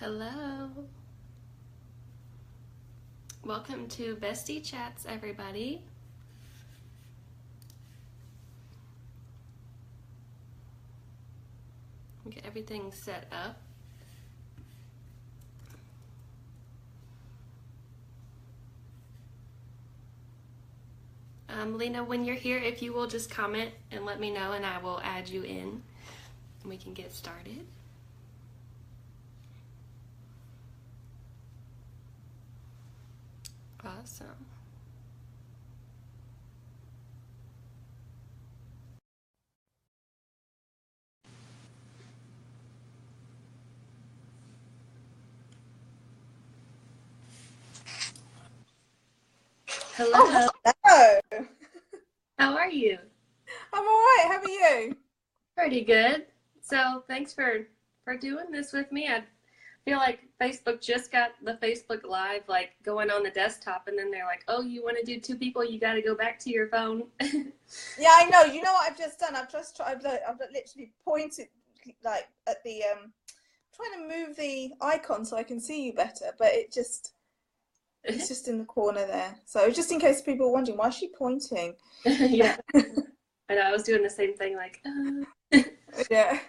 Hello. Welcome to Bestie Chats, everybody. Get everything set up. Leena, when you're here, if you will just comment and let me know, and I will add you in, and we can get started. Awesome. Hello. Oh, hello. How are you? I'm all right. How are you? Pretty good. So thanks for doing this with me. I feel like Facebook just got the Facebook Live like going on the desktop, and then they're like, "Oh, you want to do two people? You got to go back to your phone." Yeah, I know. You know what I've just done? I've literally pointed like at the trying to move the icon so I can see you better, but it's just in the corner there. So just in case people are wondering, why is she pointing? Yeah. I know. I was doing the same thing. Like, Yeah.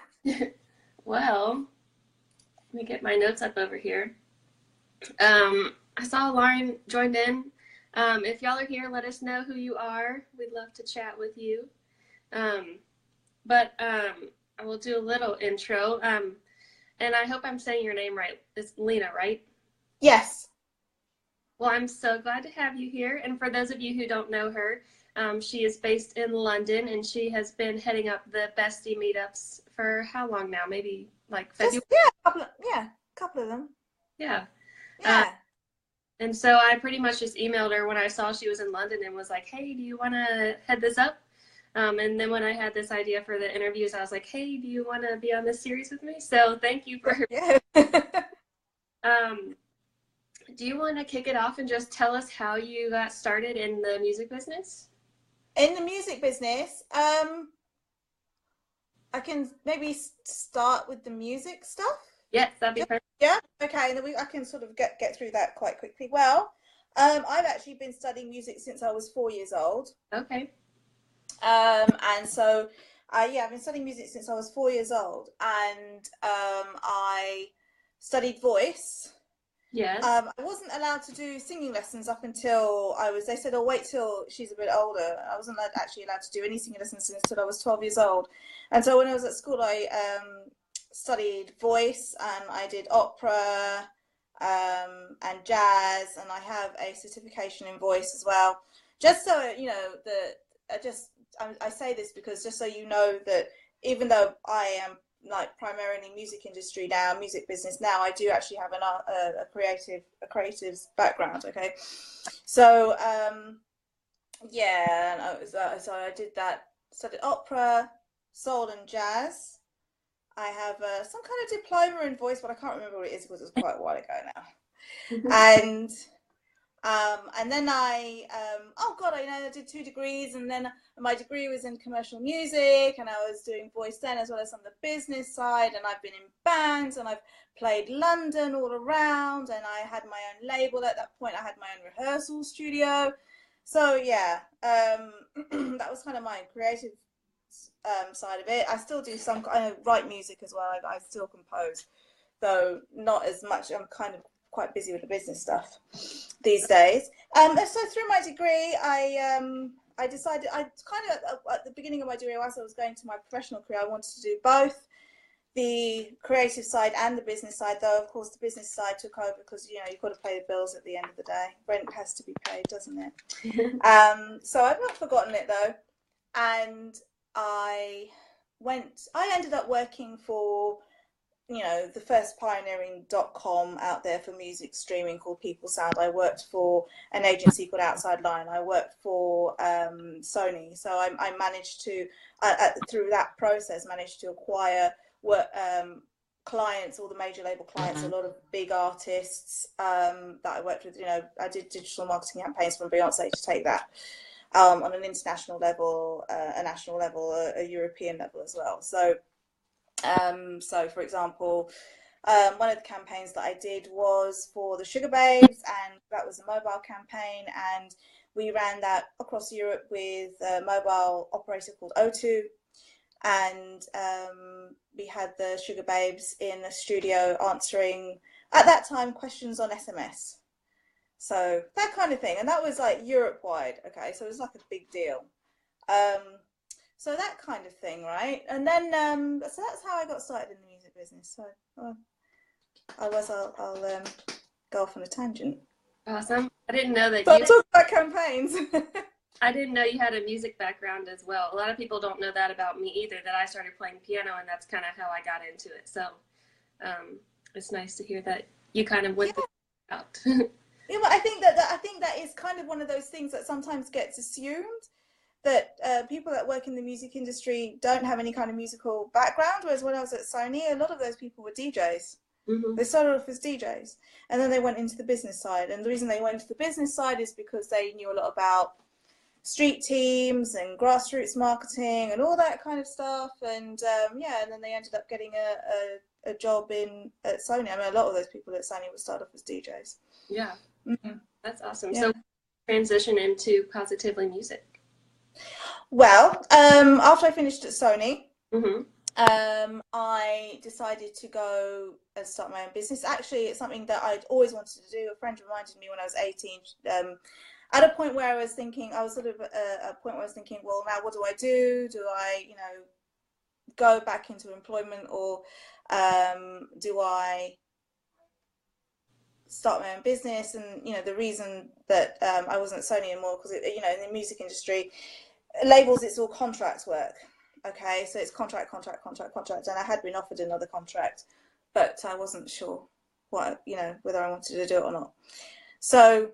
Well, let me get my notes up over here. I saw Lauren joined in. If y'all are here, let us know who you are. We'd love to chat with you. But I will do a little intro. And I hope I'm saying your name right. It's Leena, right? Yes. Well, I'm so glad to have you here. And for those of you who don't know her, she is based in London, and she has been heading up the Bestie meetups for how long now? Maybe like February? a couple of them. Yeah. Yeah. And so I pretty much just emailed her when I saw she was in London and was like, "Hey, do you want to head this up?" And then when I had this idea for the interviews, I was like, "Hey, do you want to be on this series with me?" So thank you for. Yeah. Do you want to kick it off and just tell us how you got started in the music business? In the music business, I can maybe start with the music stuff. Yes, that'd be perfect. Yeah. Okay. And then I can sort of get through that quite quickly. Well, I've actually been studying music since I was 4 years old. Okay. And so, I've been studying music since I was 4 years old, and I studied voice. Yes. I wasn't allowed to do singing lessons up until they said, "Oh, wait till she's a bit older." I wasn't actually allowed to do any singing lessons until I was 12 years old. And so when I was at school, I studied voice, and I did opera and jazz, and I have a certification in voice as well. Just so you know I say this because just so you know that even though I am like primarily music industry now, music business now, I do actually have a creative's background. Okay, so so I did that. Studied opera, soul, and jazz. I have some kind of diploma in voice, but I can't remember what it is because it was quite a while ago now. And then I did 2 degrees, and then my degree was in commercial music, and I was doing voice then as well as on the business side, and I've been in bands, and I've played London all around, and I had my own label at that point. I had my own rehearsal studio. So yeah, that was kind of my creative side of it. I still do I write music as well. I still compose, though not as much. I'm kind of quite busy with the business stuff these days. So through my degree, I decided at the beginning of my degree, whilst I was going to my professional career, I wanted to do both the creative side and the business side. Though of course the business side took over because you've got to pay the bills at the end of the day. Rent has to be paid, doesn't it? So I've not forgotten it though, and I ended up working for the first pioneering .com out there for music streaming called People Sound. I worked for an agency called Outside Line. I worked for Sony. So I managed to, through that process, managed to acquire clients, all the major label clients, a lot of big artists that I worked with. I did digital marketing campaigns from Beyonce to take that on an international level, a national level, a European level as well. So for example, One of the campaigns that I did was for the Sugar Babes, and that was a mobile campaign, and we ran that across Europe with a mobile operator called O2, and we had the Sugar Babes in a studio answering, at that time, questions on SMS. So that kind of thing, and that was like Europe-wide, okay, so it was like a big deal. So that kind of thing, right? And then, so that's how I got started in the music business. So I'll go off on a tangent. Awesome. I didn't know that But talk about campaigns. I didn't know you had a music background as well. A lot of people don't know that about me either, that I started playing piano, and that's kind of how I got into it. So it's nice to hear that you kind of went out. Yeah, but I think that is kind of one of those things that sometimes gets assumed, that people that work in the music industry don't have any kind of musical background. Whereas when I was at Sony, a lot of those people were DJs. Mm-hmm. They started off as DJs, and then they went into the business side. And the reason they went into the business side is because they knew a lot about street teams and grassroots marketing and all that kind of stuff. And and then they ended up getting a job at Sony. I mean, a lot of those people at Sony would start off as DJs. Yeah, mm-hmm. That's awesome. Yeah. So transition into Positively Music. Well, after I finished at Sony, mm-hmm. I decided to go and start my own business. Actually, it's something that I'd always wanted to do. A friend reminded me when I was 18, at a point where I was thinking, well, now what do I do? Do I, go back into employment, or do I start my own business? And, the reason that I wasn't at Sony anymore, because, in the music industry, labels, it's all contract work. Okay, so it's contract, and I had been offered another contract, but I wasn't sure whether I wanted to do it or not. So,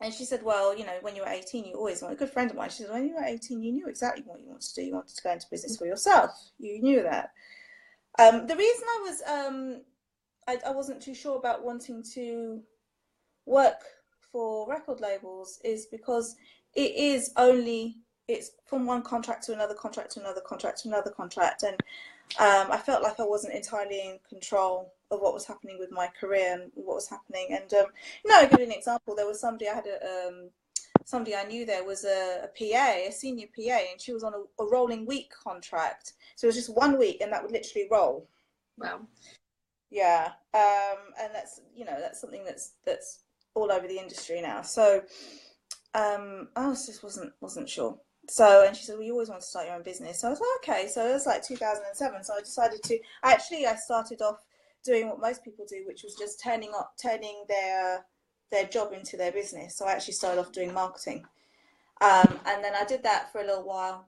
and she said, well, when you were 18, you always want, a good friend of mine, she said, when you were 18, you knew exactly what you wanted to do. You wanted to go into business for yourself. You knew that. The reason I wasn't too sure about wanting to work for record labels is because it's from one contract to another contract to another contract to another contract, and I felt like I wasn't entirely in control of what was happening with my career and what was happening. And I'll give you an example. There was somebody somebody I knew. There was a PA, a senior PA, and she was on a rolling week contract, so it was just 1 week, and that would literally roll. Wow. Yeah, and that's something that's all over the industry now. So I just wasn't sure. So, and she said, well, you always want to start your own business. So I was like, okay. So it was like 2007. So I decided to, I started off doing what most people do, which was just turning their job into their business. So I actually started off doing marketing. And then I did that for a little while.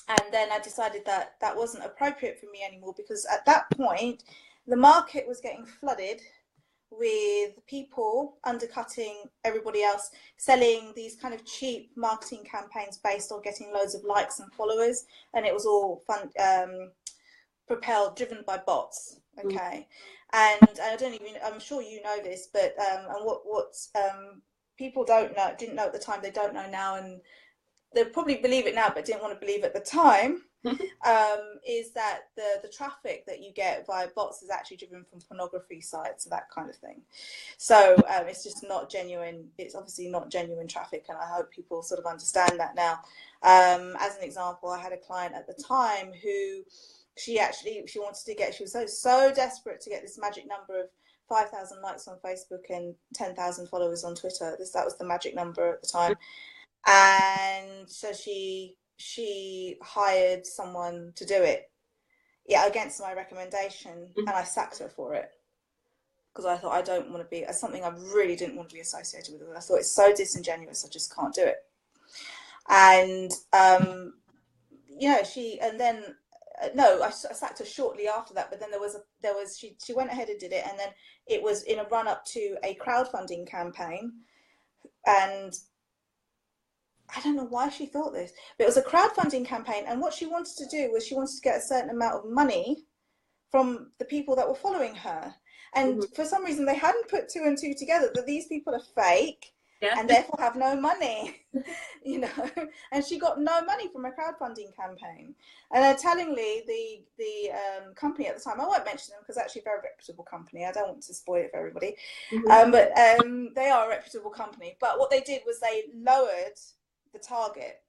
And then I decided that that wasn't appropriate for me anymore, because at that point, the market was getting flooded with people undercutting everybody else, selling these kind of cheap marketing campaigns based on getting loads of likes and followers, and it was all driven by bots. Okay. And I'm sure you know this, but and what people didn't know at the time, they don't know now, and they probably believe it now but didn't want to believe at the time, is that the traffic that you get via bots is actually driven from pornography sites, that kind of thing. So it's just not genuine. It's obviously not genuine traffic, and I hope people sort of understand that now. As an example, I had a client at the time who she was so desperate to get this magic number of 5,000 likes on Facebook and 10,000 followers on Twitter. That was the magic number at the time. And so she hired someone to do it, against my recommendation, and I sacked her for it, because I thought, I don't want to be, something I really didn't want to be associated with. I thought it's so disingenuous, I just can't do it. And I sacked her shortly after that. But then she went ahead and did it, and then it was in a run up to a crowdfunding campaign, and I don't know why she thought this, but it was a crowdfunding campaign, and what she wanted to do was she wanted to get a certain amount of money from the people that were following her. And for some reason, they hadn't put two and two together, that these people are fake, Yeah. and therefore have no money, you know. And she got no money from a crowdfunding campaign. And tellingly, the company at the time, I won't mention them because actually a very reputable company. I don't want to spoil it for everybody, but they are a reputable company. But what they did was they lowered the target,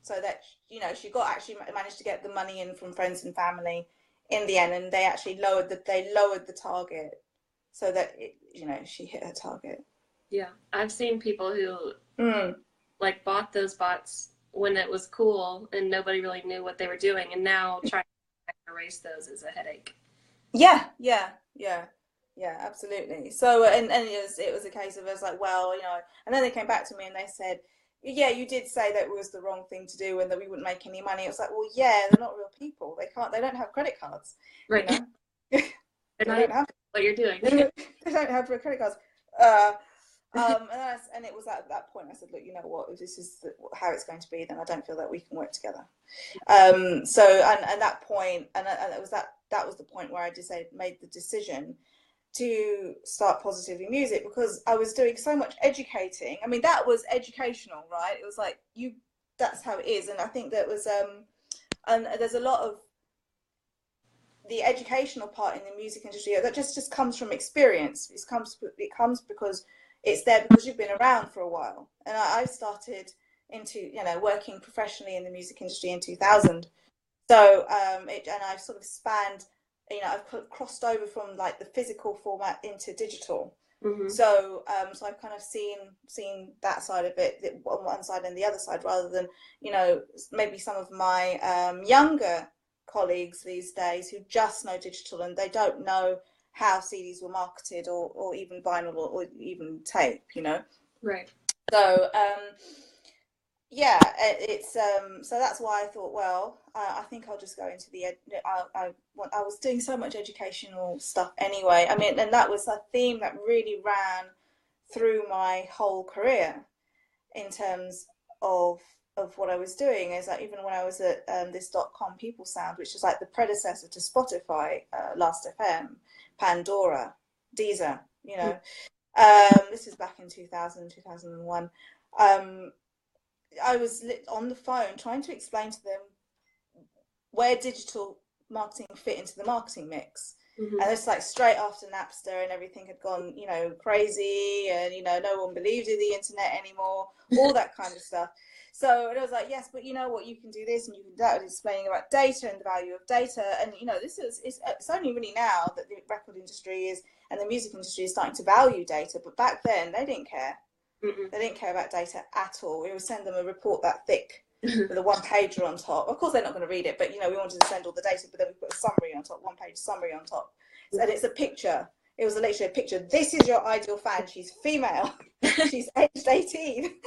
so that, you know, she actually managed to get the money in from friends and family in the end, and they actually lowered the target so that you know, she hit her target. Yeah, I've seen people who like bought those bots when it was cool and nobody really knew what they were doing, and now trying to erase those is a headache. Yeah, absolutely. So and it was a case of us like, well, you know, and then they came back to me and they said, yeah, you did say that it was the wrong thing to do and that we wouldn't make any money. It was like, well, yeah, they're not real people. They don't have credit cards, right? You know? They don't have what you're doing. They don't have credit cards. And it was at that point I said, look, you know what, if this is how it's going to be, then I don't feel that we can work together. So and that point, and it was that was the point where I made the decision to start Positively Music, because I was doing so much educating. I mean, that was educational, right? It was like, that's how it is. And I think that was and there's a lot of the educational part in the music industry that just comes from experience. It comes because it's there because you've been around for a while. And I started working professionally in the music industry in 2000. So and I've sort of spanned, I've crossed over from like the physical format into digital. So so I've kind of seen that side of it on one side and the other side, rather than, maybe some of my younger colleagues these days who just know digital and they don't know how CDs were marketed or even vinyl or even tape, Right. So it's so that's why I thought, well, I think I'll just go into the I was doing so much educational stuff anyway. I mean, and that was a theme that really ran through my whole career in terms of what I was doing. Is like, even when I was at this .com People Sound, which is like the predecessor to Spotify, Last FM, Pandora, Deezer, this is back in 2000, 2001. I was on the phone trying to explain to them where digital marketing fit into the marketing mix. And it's like straight after Napster and everything had gone, crazy, and, no one believed in the internet anymore, all that kind of stuff. So it was like, yes, but you know what, you can do this and you can do that, explaining about data and the value of data. And, it's only really now that the record industry and the music industry is starting to value data. But back then they didn't care. They didn't care about data at all. We would send them a report that thick with a one-pager on top. Of course, they're not going to read it, but, we wanted to send all the data, but then we put a summary on top, one-page summary on top. And it's a picture. It was literally a picture. This is your ideal fan. She's female. She's aged 18.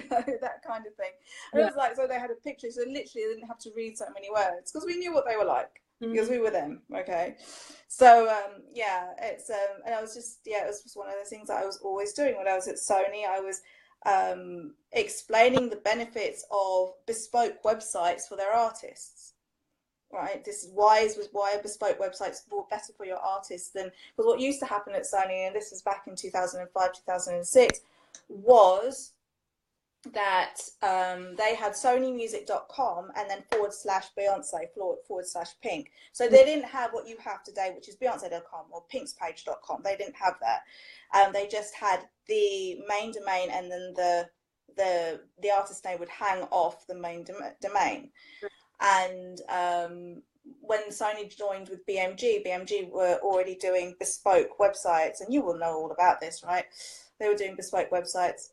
That kind of thing. And it was like, so they had a picture. So literally they didn't have to read so many words because we knew what they were like. Because we were them, okay. So it's and I was just it was just one of those things that I was always doing when I was at Sony. I was explaining the benefits of bespoke websites for their artists. Right, this is why bespoke websites were better for your artists than, because what used to happen at Sony, and this was back in 2005, 2006, was that they had sonymusic.com and then /Beyonce /Pink. So they didn't have what you have today, which is Beyonce.com or pinkspage.com. They didn't have that. They just had the main domain, and then the artist name would hang off the main domain. And when Sony joined with BMG were already doing bespoke websites, and you will know all about this, right? They were doing bespoke websites.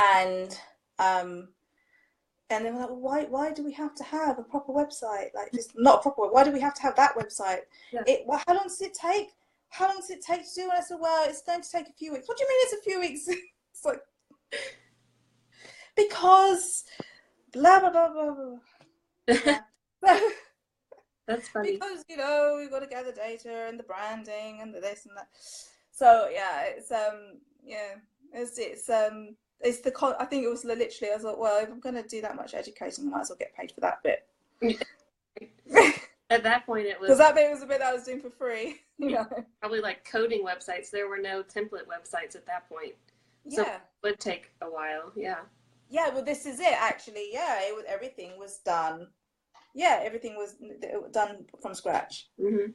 And they were like, well, why do we have to have a proper website? Like, just not a proper. Why do we have to have that website? Yeah. How long does it take? How long does it take to do? And I said, well, it's going to take a few weeks. What do you mean it's a few weeks? It's like, because blah blah blah blah blah. Yeah. That's funny. Because we've got to gather data and the branding and the this and that. So I think it was literally, I thought, well, if I'm going to do that much educating, I might as well get paid for that bit. At that point, it was, because that bit was the bit that I was doing for free. Probably like coding websites. There were no template websites at that point. So it Yeah. would take a while. Yeah. Yeah, well, this is it actually. Yeah, everything was done. Yeah, everything was done from scratch. Hmm.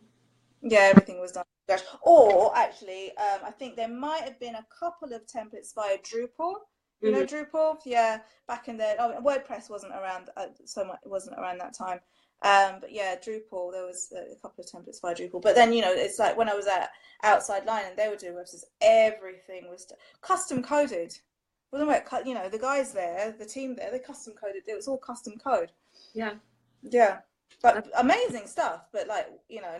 Yeah, everything was done from scratch. Or actually, I think there might have been a couple of templates via Drupal. You know Hmm. Drupal? Yeah, back in the WordPress wasn't around so much. It wasn't around that time. But yeah, Drupal. There was a couple of templates via Drupal. But then it's like when I was at Outside Line and they were doing websites, everything was custom coded. Well, the guys there, the team there, they custom coded. It was all custom code. Yeah. Yeah, but That's, amazing stuff. But like,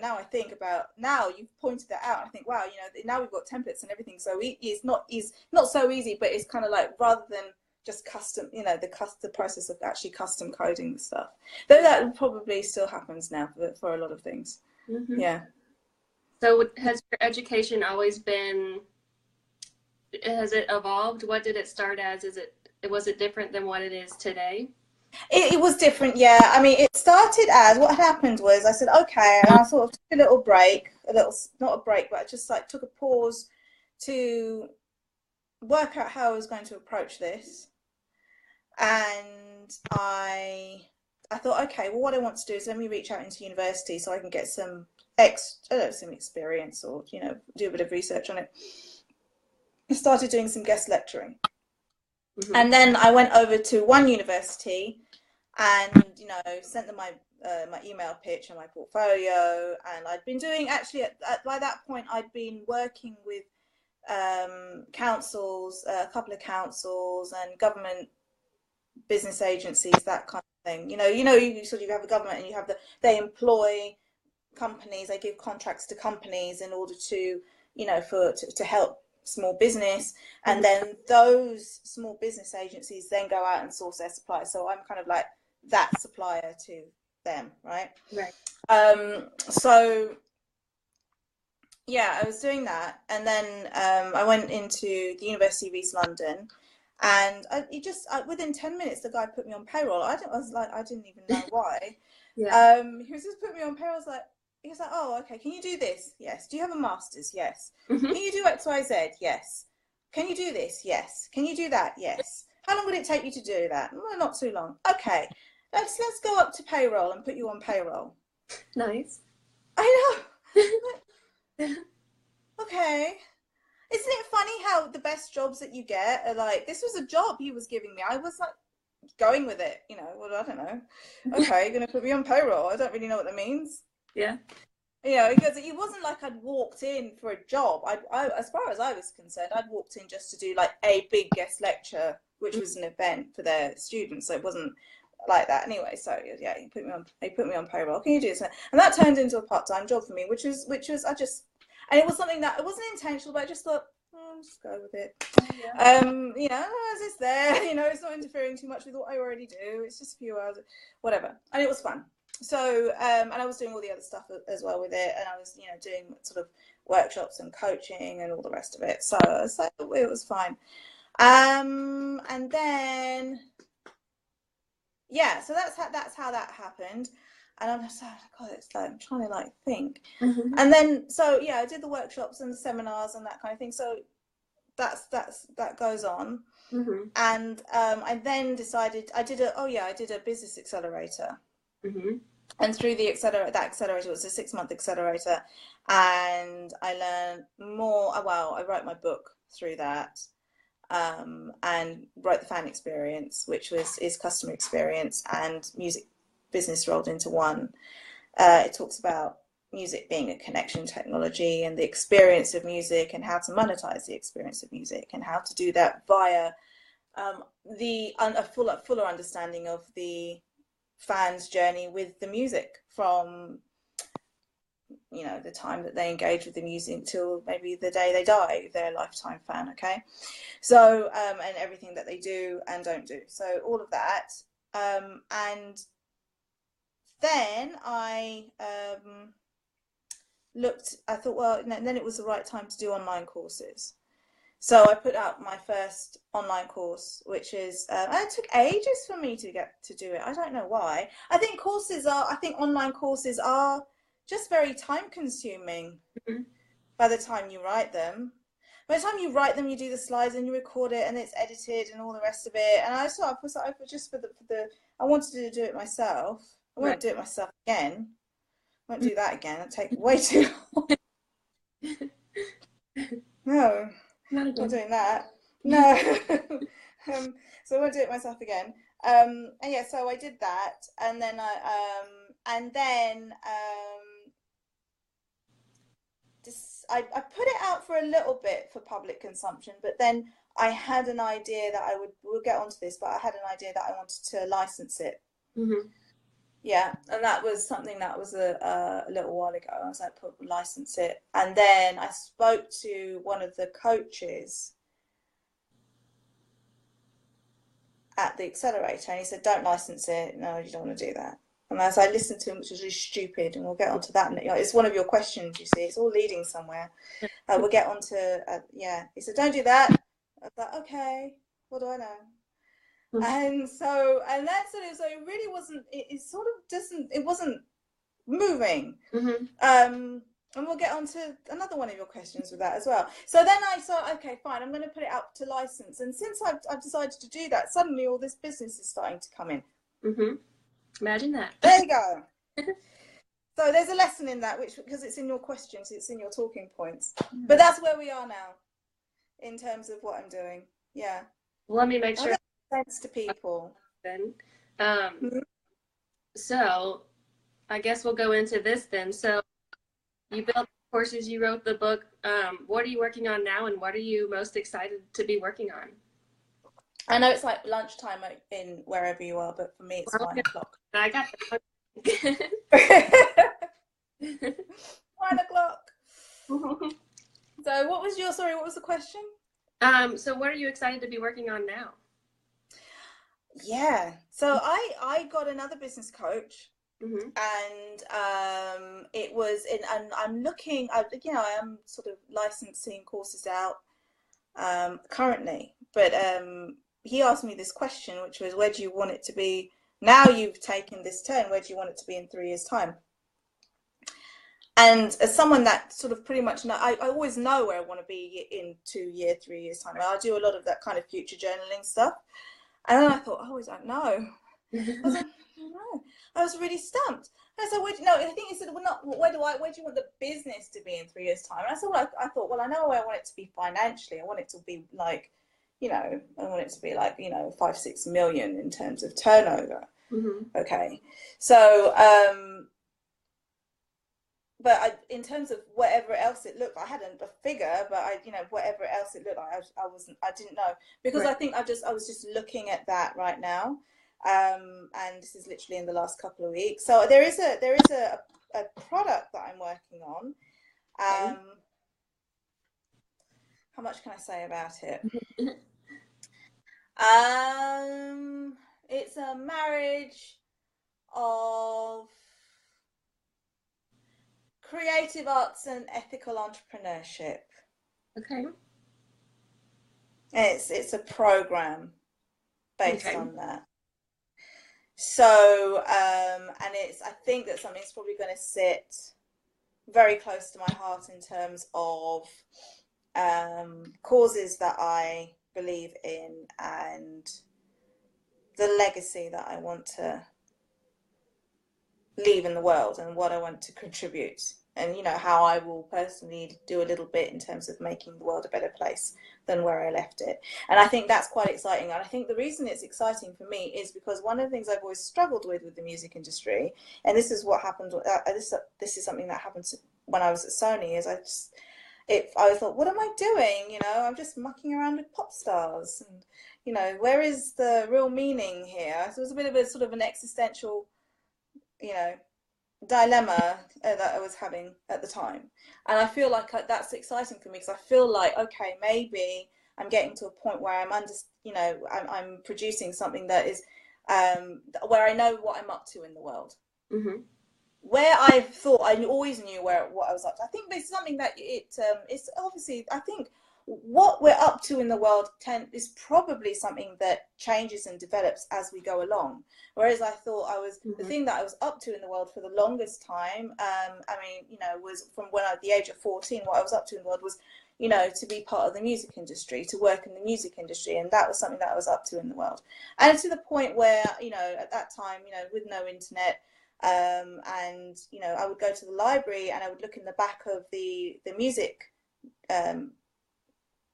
now I think about, now you've pointed that out. I think, wow, now we've got templates and everything. So it's not so easy, but it's kind of like, rather than just custom, the process of actually custom coding the stuff. Though that probably still happens now for a lot of things. hmm. Yeah. So has your education always been, has it evolved? What did it start as? Was it different than what it is today? It was different, yeah. I mean, it started as, what happened was I said, okay, and I sort of took a little break, not a break, but I just like took a pause to work out how I was going to approach this. And I thought, okay, well, what I want to do is let me reach out into university so I can get some some experience, or do a bit of research on it. I started doing some guest lecturing. Hmm. And then I went over to one university and sent them my email pitch and my portfolio. And I'd been doing, actually by that point I'd been working with councils, a couple of councils and government business agencies, that kind of thing. You sort of have a government and they employ companies, they give contracts to companies in order to to help small business, Hmm. and then those small business agencies then go out and source their suppliers. So I'm kind of like that supplier to them, right? Right. So yeah, I was doing that, and then I went into the University of East London, and within 10 minutes the guy put me on payroll. I didn't even know why. Yeah. He was just put me on payroll. He was like, oh, okay, can you do this? Yes. Do you have a master's? Yes. Hmm. Can you do XYZ? Yes. Can you do this? Yes. Can you do that? Yes. How long would it take you to do that? Well, not too long. Okay. Let's go up to payroll and put you on payroll. Nice. I know. Okay. Isn't it funny how the best jobs that you get are like, this was a job he was giving me. I was like going with it, well, I don't know. Okay, you're going to put me on payroll. I don't really know what that means. Yeah. Because it wasn't like I'd walked in for a job. As far as I was concerned, I'd walked in just to do like a big guest lecture, which was an event for their students. So it wasn't like that anyway. So yeah, he put me on payroll. Can you do this? And that turned into a part-time job for me, which was and it was something that it wasn't intentional, but I just thought, I'll just go with it. Yeah. As it's there, it's not interfering too much with what I already do. It's just a few hours, whatever, and it was fun. So and I was doing all the other stuff as well with it, and I was doing sort of workshops and coaching and all the rest of it. So it was fine. And then yeah, so that's how that happened. And I'm just like, God, it's like I'm trying to like think. Hmm. And then so yeah, I did the workshops and the seminars and that kind of thing. So that goes on. Hmm. And I then decided I did a business accelerator. Hmm. And through that accelerator, it was a 6-month accelerator, and I learned more. Well, I wrote my book through that, and wrote the fan experience, which is customer experience and music business rolled into one. It talks about music being a connection technology and the experience of music and how to monetize the experience of music and how to do that via a fuller understanding of the fans' journey with the music from the time that they engage with the music till maybe the day they die, if they're a lifetime fan. Okay, so and everything that they do and don't do, so all of that, and then I thought, well, then it was the right time to do online courses. So I put out my first online course, which is, and it took ages for me to get to do it. I don't know why. I think online courses are just very time consuming by the time you write them. by the time you write them, you do the slides and you record it and it's edited and all the rest of it. And I sort of was like, just for the I wanted to do it myself. I won't do it myself again. I won't do that again. It'll take way too long. No, not doing that. No. So I won't do it myself again. And yeah, so I did that, and then I put it out for a little bit for public consumption, but then I had an idea that we'll get onto this, but I had an idea that I wanted to license it. Mm-hmm. Yeah, and that was something that was a little while ago. I was like, license it. And then I spoke to one of the coaches at the accelerator, and he said, don't license it. No, you don't want to do that. And as I listened to him, which was really stupid, and we'll get onto that. And it's one of your questions, you see. It's all leading somewhere. We'll get onto, yeah. He said, don't do that. I was like, okay, what do I know? And so, and that's sort of, so it really wasn't, it sort of doesn't, it wasn't moving. Mm-hmm. And we'll get on to another one of your questions with that as well. So then I thought, okay, fine, I'm going to put it out to license. And since I've decided to do that, suddenly all this business is starting to come in. Mm-hmm. Imagine that. There you go. So there's a lesson in that, because it's in your questions, it's in your talking points. But that's where we are now in terms of what I'm doing. Yeah. Well, let me make sure. Sense to people. Then, so I guess we'll go into this then. So you built courses, you wrote the book. What are you working on now, and what are you most excited to be working on? I know it's like lunchtime in wherever you are, but for me it's 9 o'clock. I got that. 9 o'clock. So what was the question? So what are you excited to be working on now? Yeah, so I got another business coach, mm-hmm. and it was and I'm looking, I am sort of licensing courses out currently, but he asked me this question, which was, where do you want it to be now you've taken this turn? Where do you want it to be in 3 years' time? And as someone that sort of pretty much know, I always know where I want to be in 2 years, 3 years' time. I do a lot of that kind of future journaling stuff. And then I thought, I don't know. I was like, I don't know. I was really stumped. And I said, I think he said, well, not, where do you want the business to be in 3 years' time? And I said, well, I thought, well, I know where I want it to be financially. I want it to be like, I want it to be like, 5-6 million in terms of turnover. Mm-hmm. Okay. So, but in terms of whatever else it looked, I hadn't a figure, but whatever else it looked like, I didn't know, because right. I think I was just looking at that right now, and this is literally in the last couple of weeks. So there is a product that I'm working on. Okay. How much can I say about it? It's a marriage of creative arts and ethical entrepreneurship. Okay. It's a program based on that. So, and I think that something's probably going to sit very close to my heart in terms of causes that I believe in and the legacy that I want to leave in the world and what I want to contribute, and how I will personally do a little bit in terms of making the world a better place than where I left it. And I think that's quite exciting. And I think the reason it's exciting for me is because one of the things I've always struggled with the music industry, and this is what happened, this is something that happened when I was at Sony, is I thought, what am I doing? I'm just mucking around with pop stars, and where is the real meaning here? So it was a bit of a sort of an existential dilemma that I was having at the time. And I feel like that's exciting for me, because I feel like, okay, maybe I'm getting to a point where I'm producing something that is where I know what I'm up to in the world. Mm-hmm. Where I thought I always knew what I was up to. I think there's something that it's obviously, I think what we're up to in the world is probably something that changes and develops as we go along. Whereas I thought the thing that I was up to in the world for the longest time, was from when at the age of 14, what I was up to in the world was, you know, to be part of the music industry, to work in the music industry. And that was something that I was up to in the world. And to the point where, you know, at that time, you know, with no internet, and, you know, I would go to the library and I would look in the back of the music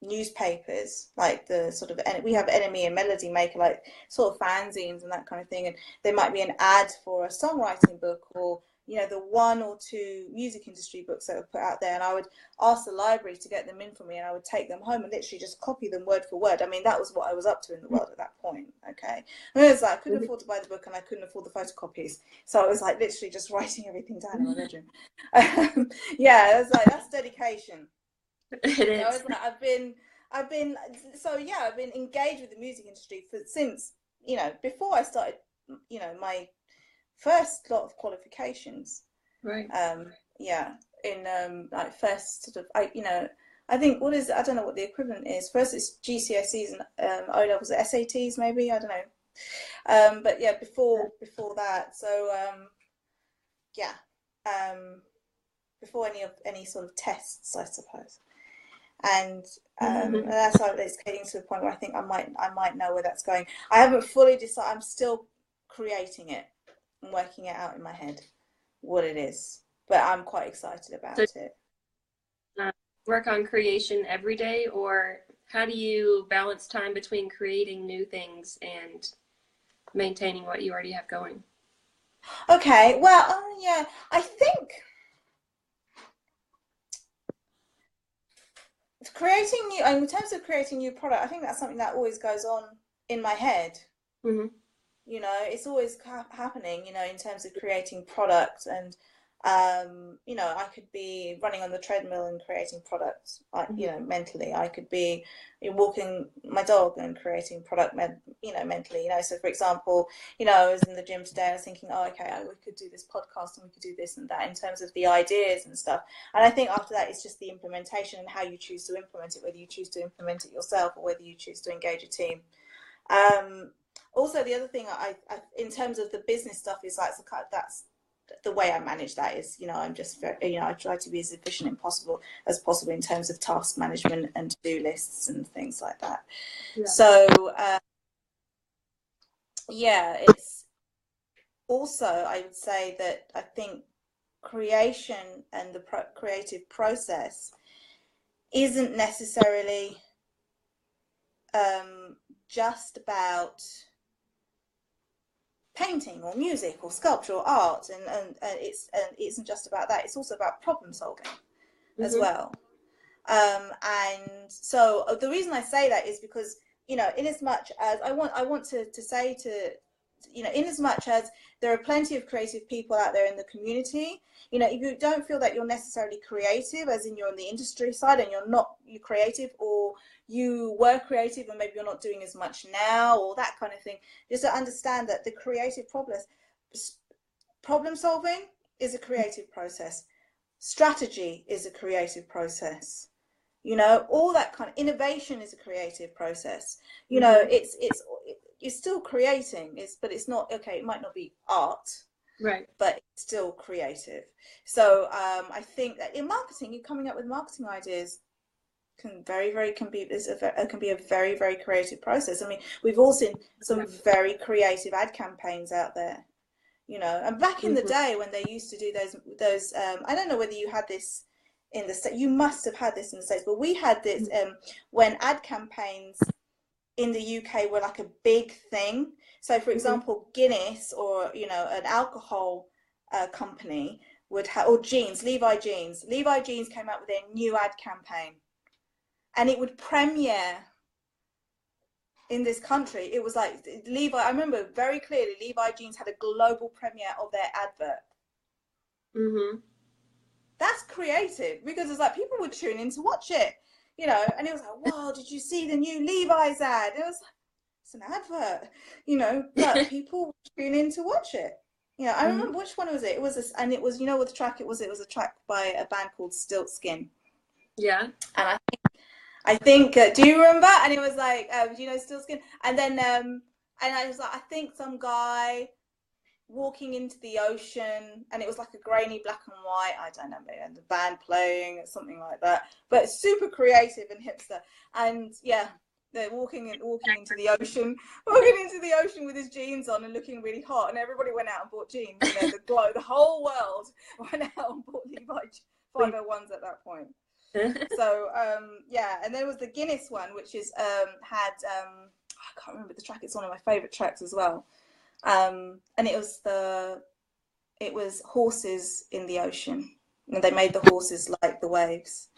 newspapers, like the sort of, we have Enemy and Melody Maker, like sort of fanzines and that kind of thing, and there might be an ad for a songwriting book, or, you know, the 1 or 2 music industry books that were put out there, and I would ask the library to get them in for me, and I would take them home and literally just copy them word for word. I mean, that was what I was up to in the world at that point. Okay, and it was like I couldn't afford to buy the book and I couldn't afford the photocopies, so I was like literally just writing everything down in my bedroom. Yeah, it was like, that's dedication. It is. So I was like, I've been engaged with the music industry since, you know, before I started, you know, my first lot of qualifications. Right. Yeah, in like first sort of, I think, what is it? I don't know what the equivalent is. First it's GCSEs and O levels, SATs maybe, I don't know. But yeah, before that, so yeah, before any sort of tests, I suppose. And that's how it's getting to the point where I think I might know where that's going. I haven't fully decided. I'm still creating it and working it out in my head what it is, but I'm quite excited about it. Work on creation every day, or how do you balance time between creating new things and maintaining what you already have going? Okay, well, yeah, I think in terms of creating new product, I think that's something that always goes on in my head. Mm-hmm. You know, it's always happening, you know, in terms of creating product. And you know, I could be running on the treadmill and creating products, like, you know, mentally. I could be walking my dog and creating product, you know, mentally. You know, so for example, you know, I was in the gym today and I was thinking, oh, okay, we could do this podcast and we could do this and that in terms of the ideas and stuff. And I think after that, it's just the implementation and how you choose to implement it, whether you choose to implement it yourself or whether you choose to engage a team. Also, the other thing I in terms of the business stuff is like, so that's the way I manage that is, you know, I'm just very, you know, I try to be as efficient as possible in terms of task management and to-do lists and things like that. Yeah. So yeah, it's also, I would say that I think creation and the creative process isn't necessarily just about painting or music or sculpture or art, and it isn't just about that. It's also about problem solving as well. And so the reason I say that is because, you know, in as much as I want to say to, you know, in as much as there are plenty of creative people out there in the community, you know, if you don't feel that you're necessarily creative, as in you're on the industry side and you're creative, or you were creative and maybe you're not doing as much now, or that kind of thing, just to understand that the creative problem solving is a creative process. Strategy is a creative process. You know, all that kind of innovation is a creative process. You know, you're still creating, but it's not, okay, it might not be art, right, but it's still creative. So I think that in marketing, you're coming up with marketing ideas can be a very, very creative process. I mean, we've all seen some very creative ad campaigns out there, you know, and back in the day when they used to do those I don't know whether you had this in the States. You must have had this in the States, but we had this when ad campaigns in the UK were like a big thing. So for example, Guinness, or, you know, an alcohol company would have, or Levi Jeans came out with their new ad campaign, and it would premiere in this country. It was like I remember very clearly, Levi Jeans had a global premiere of their advert. That's creative, because it's like people would tune in to watch it, you know, and it was like, wow, did you see the new Levi's ad? It was like, it's an advert, you know, but people would tune in to watch it. You know, I remember which one was it? It was this, and it was, you know what the track it was? It was a track by a band called Stiltskin. Yeah. And I think do you remember? And it was like, do you know Stiltskin? And then and I was like, I think some guy walking into the ocean, and it was like a grainy black and white, I don't know, and the band playing or something like that, but super creative and hipster. And yeah, they're walking into the ocean, with his jeans on and looking really hot, and everybody went out and bought jeans. You know, the whole world went out and bought Levi 501s at that point. So yeah, and there was the Guinness one, which is had I can't remember the track. It's one of my favorite tracks as well. And it was horses in the ocean, and they made the horses like the waves.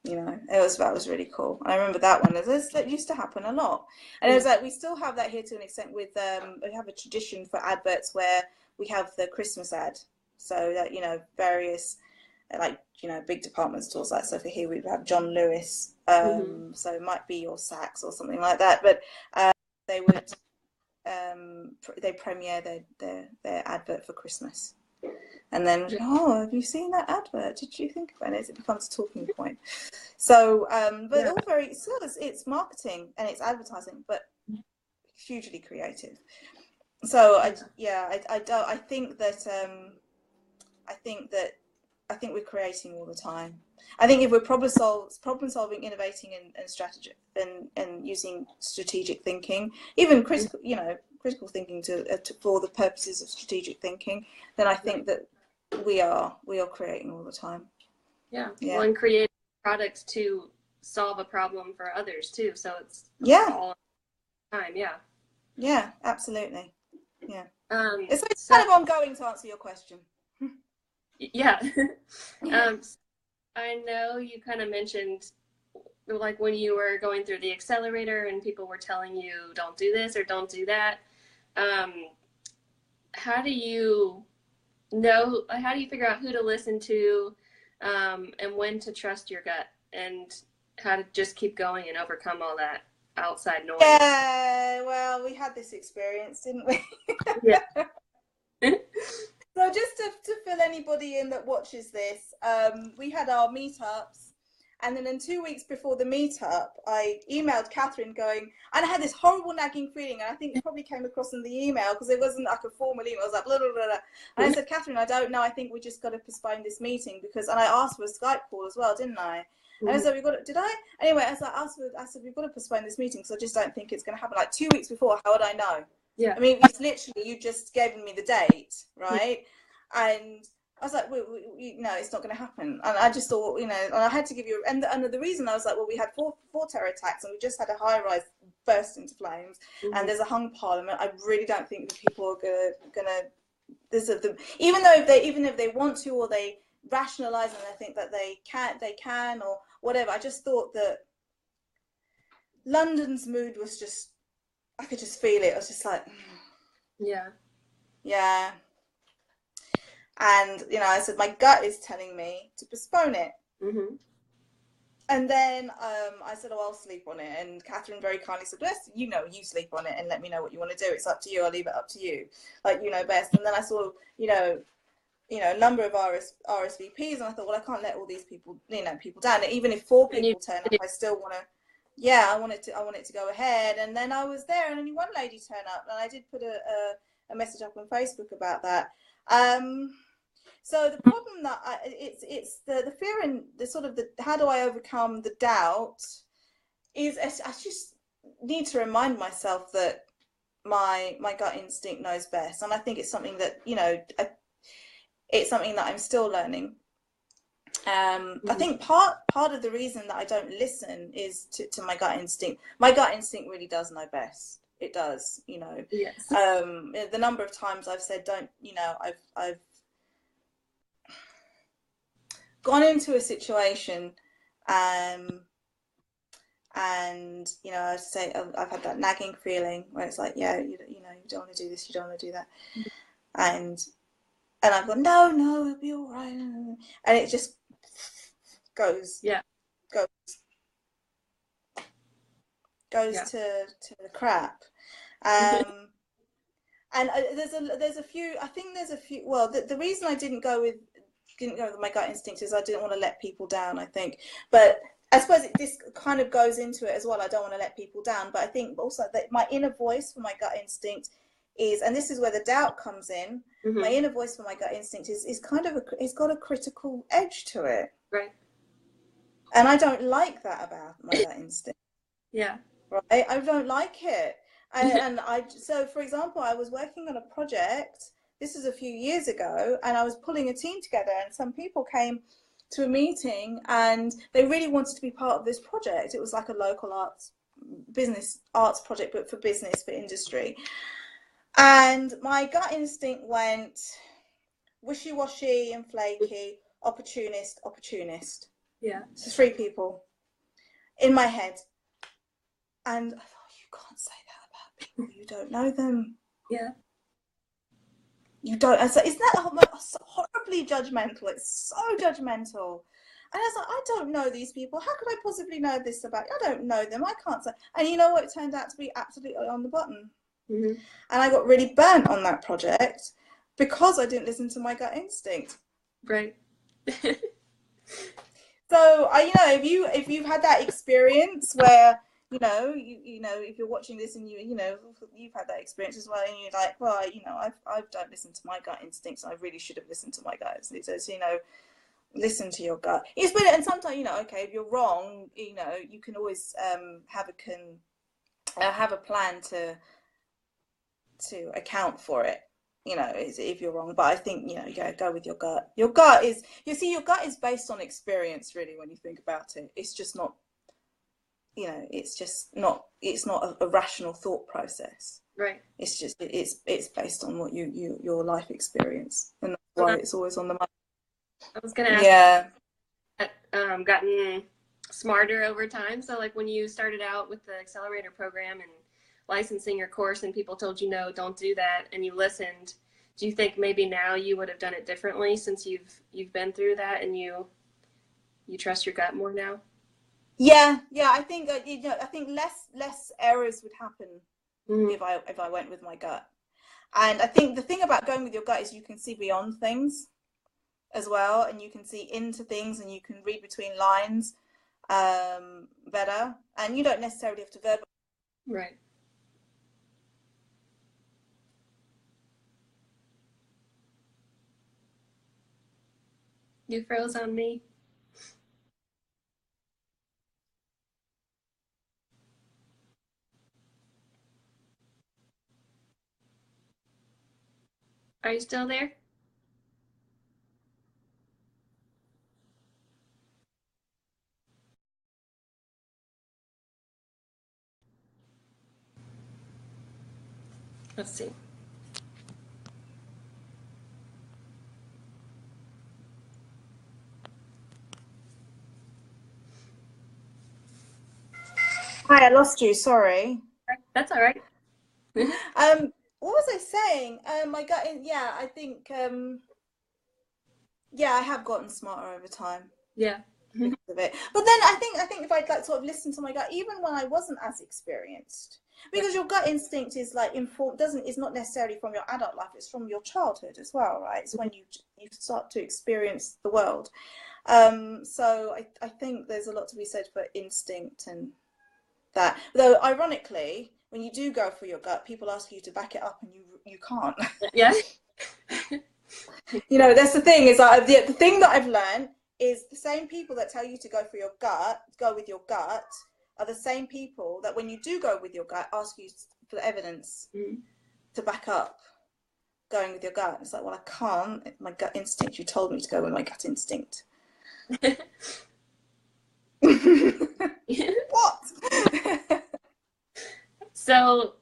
You know, that was really cool. I remember that one. That used to happen a lot, and it was like we still have that here to an extent. With we have a tradition for adverts where we have the Christmas ad, so that, you know, various, like, you know, big department stores, like, so for here we have John Lewis, so it might be your Saks or something like that, but they would they premiere their advert for Christmas, and then, oh, have you seen that advert? Did you think about it? It becomes a talking point. So but all very, it's marketing and it's advertising, but hugely creative. So I think we're creating all the time. I think if we're problem solving, innovating, and strategy, and using strategic thinking, even critical thinking for the purposes of strategic thinking, then I think that we are creating all the time. Yeah. Well, and create products to solve a problem for others too. So it's all the time. Yeah, absolutely. Yeah. It's kind of ongoing, to answer your question. Yeah. I know you kind of mentioned, like, when you were going through the accelerator and people were telling you don't do this or don't do that. How do you figure out who to listen to, and when to trust your gut, and how to just keep going and overcome all that outside noise? Yeah, well, we had this experience, didn't we? Yeah. So just to fill anybody in that watches this, we had our meetups, and then 2 weeks before the meetup, I emailed Katherine and I had this horrible nagging feeling, and I think it probably came across in the email because it wasn't like a formal email. I was like, blah, blah, blah, blah. And I said, Katherine, I don't know. I think we just got to postpone this meeting and I asked for a Skype call as well, didn't I? And I said, did I? Anyway, I said, we've got to postpone this meeting because I just don't think it's going to happen. Like 2 weeks before, how would I know? Yeah. I mean, it's literally, you just gave me the date, right? And I was like, no, it's not going to happen. And I just thought, and I had to give you, and the reason I was like, well, we had four terror attacks, and we just had a high-rise burst into flames, and there's a hung parliament. I really don't think that people are gonna even if they want to, or they rationalize and they think that they can or whatever. I just thought that London's mood was just, I could just feel it. I was just like, yeah. And, I said, my gut is telling me to postpone it. And then I said, I'll sleep on it. And Katherine very kindly said, best, you sleep on it and let me know what you want to do. It's up to you. I'll leave it up to you. Like, best. And then I saw, a number of RSVPs, and I thought, well, I can't let all these people, people down. And even if 4 people turn up, I still want to, I want it to go ahead. And then I was there, and only one lady turned up, and I did put a message up on Facebook about that. So the problem that it's the fear and the sort of the how do I overcome the doubt is I just need to remind myself that my gut instinct knows best, and I think it's something that it's something that I'm still learning. I think part of the reason that I don't listen is to my gut instinct. My gut instinct really does know best. It does, Yes. The number of times I've said I've gone into a situation, and I say I've had that nagging feeling where it's like, you don't want to do this, you don't want to do that, and I've gone, no, it'll be all right, and it just goes to the crap. And there's a few. Well, the reason I didn't go with my gut instinct is I didn't want to let people down, I think. But I suppose this kind of goes into it as well. I don't want to let people down, but I think also that my inner voice for my gut instinct is, and this is where the doubt comes in, Mm-hmm. my inner voice for my gut instinct is kind of it's got a critical edge to it. Right. And I don't like that about my gut instinct. Yeah. Right? I don't like it. So for example, I was working on a project, this is a few years ago, and I was pulling a team together, and some people came to a meeting and they really wanted to be part of this project. It was like a local business arts project, but for business, for industry. And my gut instinct went wishy-washy and flaky, opportunist. Yeah. So 3 people in my head. And I thought, you can't say that about people. You don't know them. Yeah. You don't. And so isn't that horribly judgmental? It's so judgmental. And I was like, I don't know these people. How could I possibly know this about you? I don't know them. I can't say. And you know what? It turned out to be absolutely on the button. Mm-hmm. And I got really burnt on that project because I didn't listen to my gut instinct. Right. So if you've had that experience where you know if you're watching this and you've had that experience as well, and you're like, well, I don't listen to my gut instincts, and I really should have listened to my gut instincts. So listen to your gut. And sometimes okay, if you're wrong, you can always have a plan to account for it. If you're wrong, but I think go with your gut. Your gut is based on experience, really, when you think about it. It's just not, it's not a rational thought process. Right. It's just it's based on what your life experience, and that's why it's always on the mind. I was gonna ask. Yeah. Gotten smarter over time. So like when you started out with the accelerator program and licensing your course and people told you no, don't do that, and you listened, do you think maybe now you would have done it differently since you've been through that and you trust your gut more now? Yeah, I think I think less errors would happen if I went with my gut. And I think the thing about going with your gut is you can see beyond things as well, and you can see into things, and you can read between lines better, and you don't necessarily have to verbalize. Right. You froze on me. Are you still there? Let's see. Hi, I lost you. Sorry. That's all right. What was I saying? My gut. I think. I have gotten smarter over time. Yeah. Because of it. But then I think if I'd like sort of listen to my gut, even when I wasn't as experienced, because your gut instinct is like informed, is not necessarily from your adult life, it's from your childhood as well, right? It's when you start to experience the world. So I think there's a lot to be said for instinct and that. Though ironically, when you do go for your gut, people ask you to back it up, and you can't. Yeah. That's the thing, is that the thing that I've learned is the same people that tell you to go with your gut, are the same people that when you do go with your gut ask you for evidence to back up going with your gut. It's like, well, I can't. My gut instinct. You told me to go with my gut instinct. What? So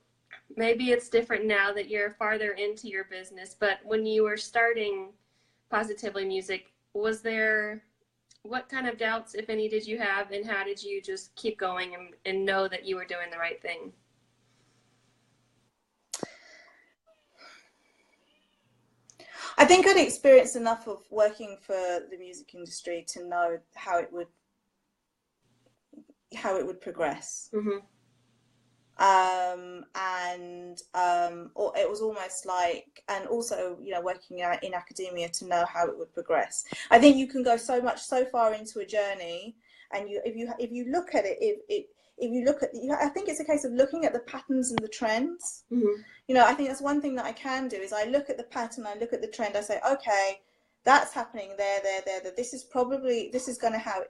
maybe it's different now that you're farther into your business, but when you were starting Positively Music, what kind of doubts, if any, did you have, and how did you just keep going and know that you were doing the right thing? I think I'd experienced enough of working for the music industry to know how it would progress. Mm-hmm. Or it was almost like, and also working in academia to know how it would progress. I think you can go so far into a journey, and if you look at it, if you look at, I think it's a case of looking at the patterns and the trends. Mm-hmm. You know, I think that's one thing that I can do is I look at the pattern, I look at the trend, I say, okay, that's happening there. This is going to how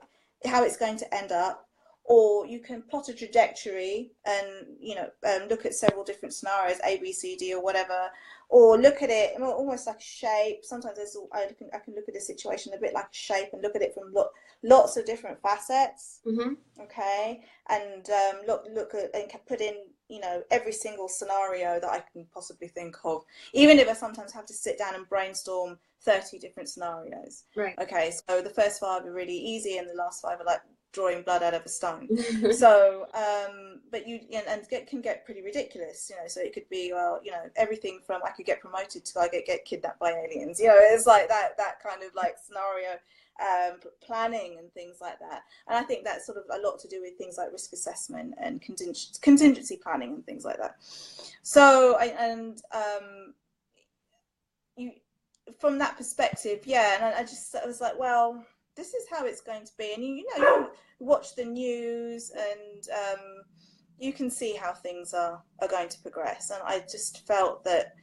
it's going to end up. Or you can plot a trajectory and, you know, look at several different scenarios, A, B, C, D, or whatever, or look at it almost like a shape. Sometimes I can look at a situation a bit like a shape and look at it from lots of different facets. Mm-hmm. Okay, and look at and put in, you know, every single scenario that I can possibly think of, even if I sometimes have to sit down and brainstorm 30 different scenarios. Right. Okay, so the first 5 are really easy, and the last 5 are like drawing blood out of a stone. So but you and it can get pretty ridiculous, you know. So it could be, well, you know, everything from I could get promoted to I get kidnapped by aliens, you know. It's like that kind of like scenario planning and things like that. And I think that's sort of a lot to do with things like risk assessment and contingency planning and things like that. So you, from that perspective, yeah, and I was like, well, this is how it's going to be. And you know, you watch the news and you can see how things are going to progress. And I just felt that,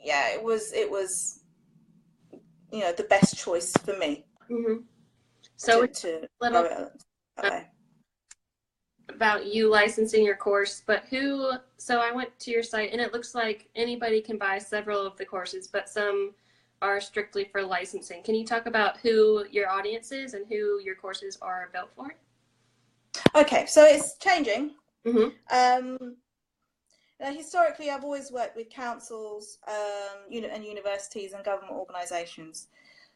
yeah, it was you know, the best choice for me. Mm-hmm. So okay. About you licensing your course, but so I went to your site and it looks like anybody can buy several of the courses, but some are strictly for licensing. Can you talk about who your audience is and who your courses are built for? Okay, so it's changing. Mm-hmm. Historically, I've always worked with councils, and universities and government organisations.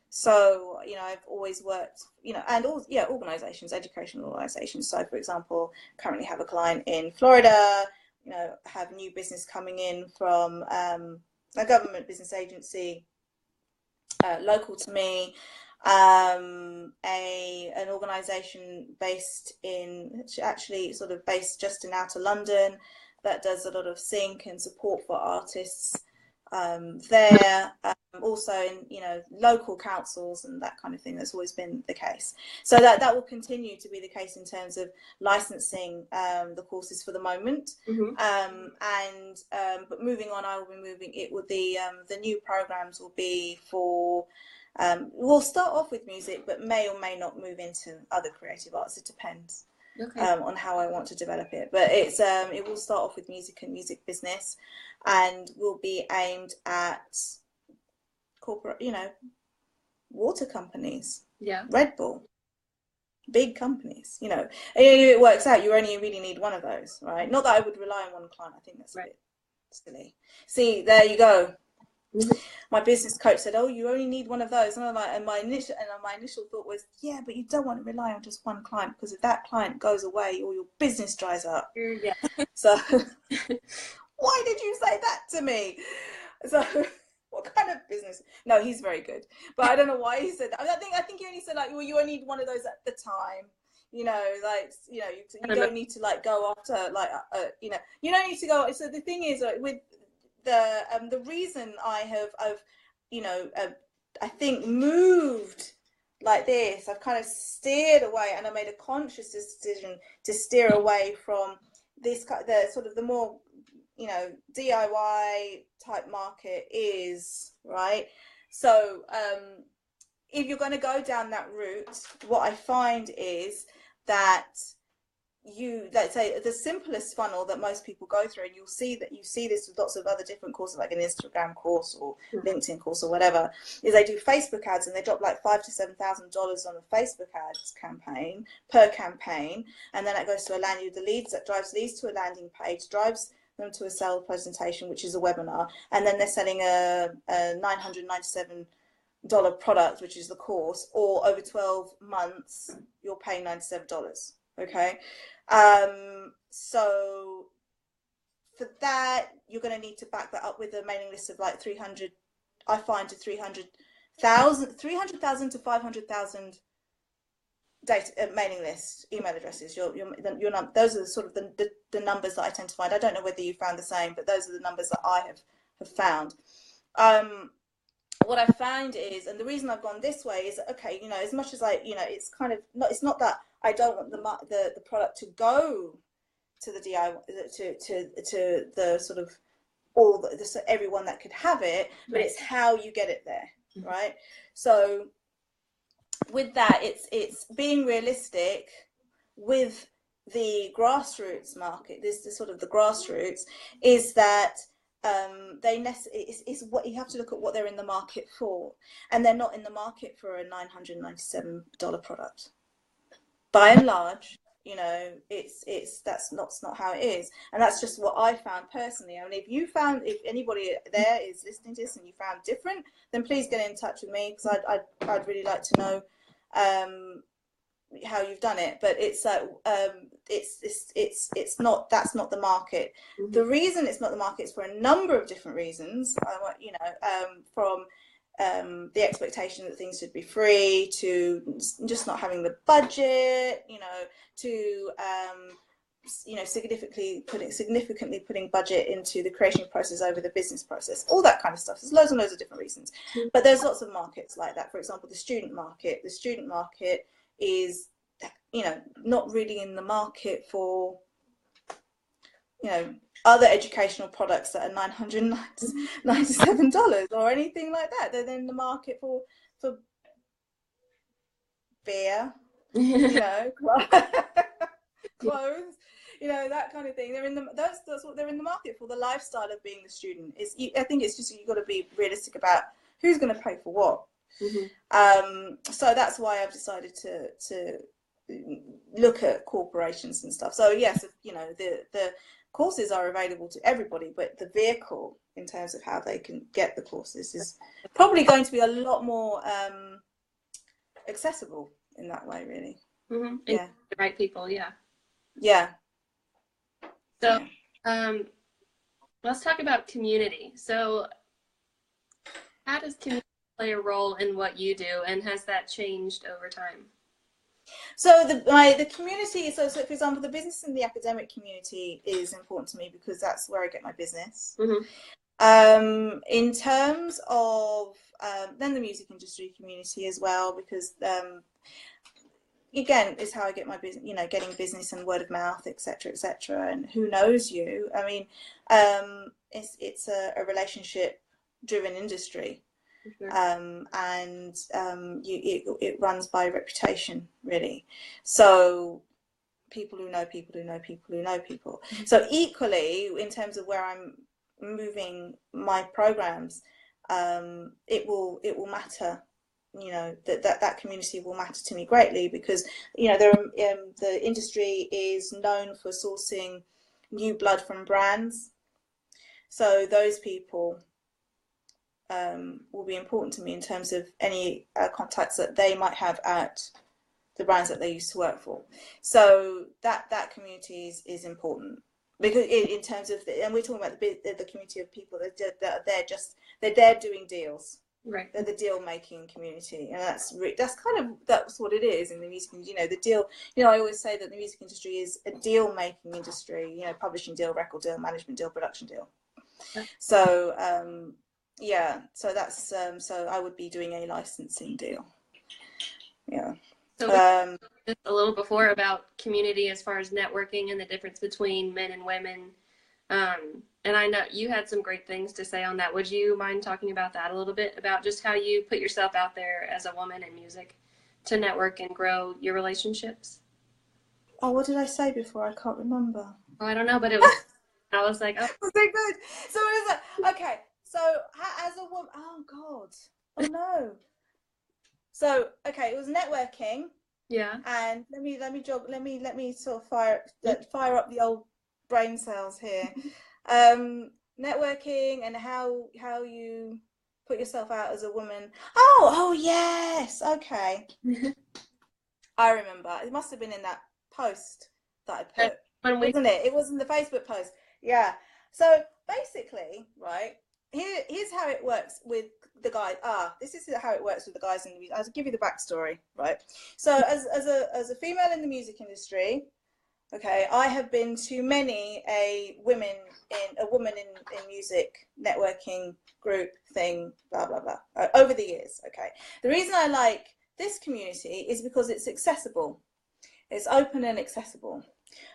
So, you know, I've always worked, you know, and all, yeah, organisations, educational organisations. So, for example, currently have a client in Florida, you know, have new business coming in from a government business agency local to me, an organisation based just in outer London that does a lot of sync and support for artists there, also in, you know, local councils and that kind of thing. That's always been the case. So that will continue to be the case in terms of licensing the courses for the moment. Mm-hmm. But moving on, the new programs will be for, we'll start off with music, but may or may not move into other creative arts. It depends. Okay. On how I want to develop it, but it will start off with music and music business, and will be aimed at corporate, you know, water companies, yeah, Red Bull, big companies, you know. And it works out you only really need one of those, right? Not that I would rely on one client. I think that's right. A bit silly. See, there you go. My business coach said, "Oh, you only need one of those," and I'm like, and my initial thought was, yeah, but you don't want to rely on just one client, because if that client goes away, all your business dries up. Yeah. So, why did you say that to me? So, what kind of business? No, he's very good, but I don't know why he said that. I think he only said like, well, you only need one of those at the time. You know, like, you know, you don't need to like go after like, you know, you don't need to go. So the thing is, with the reason I've you know, I think moved like this, I've kind of steered away, and I made a conscious decision to steer away from this, the sort of the more, you know, DIY type market is, right? So if you're going to go down that route, what I find is that let's say the simplest funnel that most people go through, and you see this with lots of other different courses, like an Instagram course or LinkedIn course or whatever, is they do Facebook ads, and they drop like $5,000 to $7,000 on a Facebook ads campaign per campaign, and then that goes to that drives leads to a landing page, drives them to a sales presentation, which is a webinar, and then they're selling a $997 product, which is the course, or over 12 months you're paying $97. Okay, so for that, you're going to need to back that up with a mailing list of like 300. I find to 300,000 to 500,000 data mailing list email addresses. Those are sort of the numbers that I tend to find. I don't know whether you found the same, but those are the numbers that I have found. what I found is, and the reason I've gone this way is, okay, you know, as much as it's kind of not, it's not that I don't want the product to go to the DIY, to the sort of everyone that could have it, but it's how you get it there, right? So with that, it's being realistic with the grassroots market. This is sort of the grassroots is that is what you have to look at what they're in the market for, and they're not in the market for a $997 product. By and large, you know, that's not how it is, and that's just what I found personally. I mean, if anybody there is listening to this and you found different, then please get in touch with me, because I'd really like to know how you've done it. But it's not, that's not the market. Mm-hmm. The reason it's not the market is for a number of different reasons. You know, from the expectation that things should be free, to just not having the budget, you know, to you know, significantly putting budget into the creation process over the business process, all that kind of stuff. There's loads and loads of different reasons, but there's lots of markets like that. For example, the student market is, you know, not really in the market for, you know, other educational products that are $997 or anything like that. They're in the market for beer, you know, clothes, you know, that kind of thing. They're in the that's what they're in the market for. The lifestyle of being the student is, I think it's just, you've got to be realistic about who's going to pay for what. Mm-hmm. So that's why I've decided to look at corporations and stuff. So yes, you know, the courses are available to everybody, but the vehicle in terms of how they can get the courses is probably going to be a lot more accessible in that way, really. Mm-hmm. Yeah, the right people. Yeah. So let's talk about community. So how does community play a role in what you do, and has that changed over time? So the community, so for example, the business and the academic community is important to me because that's where I get my business. Mm-hmm. In terms of then the music industry community as well, because again, is how I get my business, you know, getting business and word of mouth, etc., and who knows you. I mean, it's a relationship driven industry. Sure. And it runs by reputation, really. So people who know people who know people who know people. Mm-hmm. So equally, in terms of where I'm moving my programs, it will matter. You know, that community will matter to me greatly, because, you know, the industry is known for sourcing new blood from brands. So those people will be important to me in terms of any contacts that they might have at the brands that they used to work for. So that community is important, because in terms of and we're talking about the community of people that they're there doing deals. Right. They're the deal making community, and that's what it is in the music industry. You know, the deal. You know, I always say that the music industry is a deal making industry. You know, publishing deal, record deal, management deal, production deal. Yeah. So yeah, so that's so I would be doing a licensing deal. Yeah. So a little before about community as far as networking and the difference between men and women. And I know you had some great things to say on that. Would you mind talking about that a little bit, about just how you put yourself out there as a woman in music to network and grow your relationships? Oh, what did I say before? I can't remember. Oh, I don't know, but it was, I was like, oh. Was it good? So it was like, okay. So as a woman, oh God, oh no. So, okay, it was networking. Yeah. And let me sort of fire up the old brain cells here. Networking and how you put yourself out as a woman. Oh yes, okay. I remember. It must have been in that post that I put, wasn't it? It was in the Facebook post. Yeah. So basically, right, here's how it works with the guys. This is how it works with the guys in the music. I'll give you the backstory, right? So as a female in the music industry, Okay, I have been to many a woman in music networking group thing, blah blah blah, over the years. Okay, the reason I like this community is because it's accessible, it's open and accessible.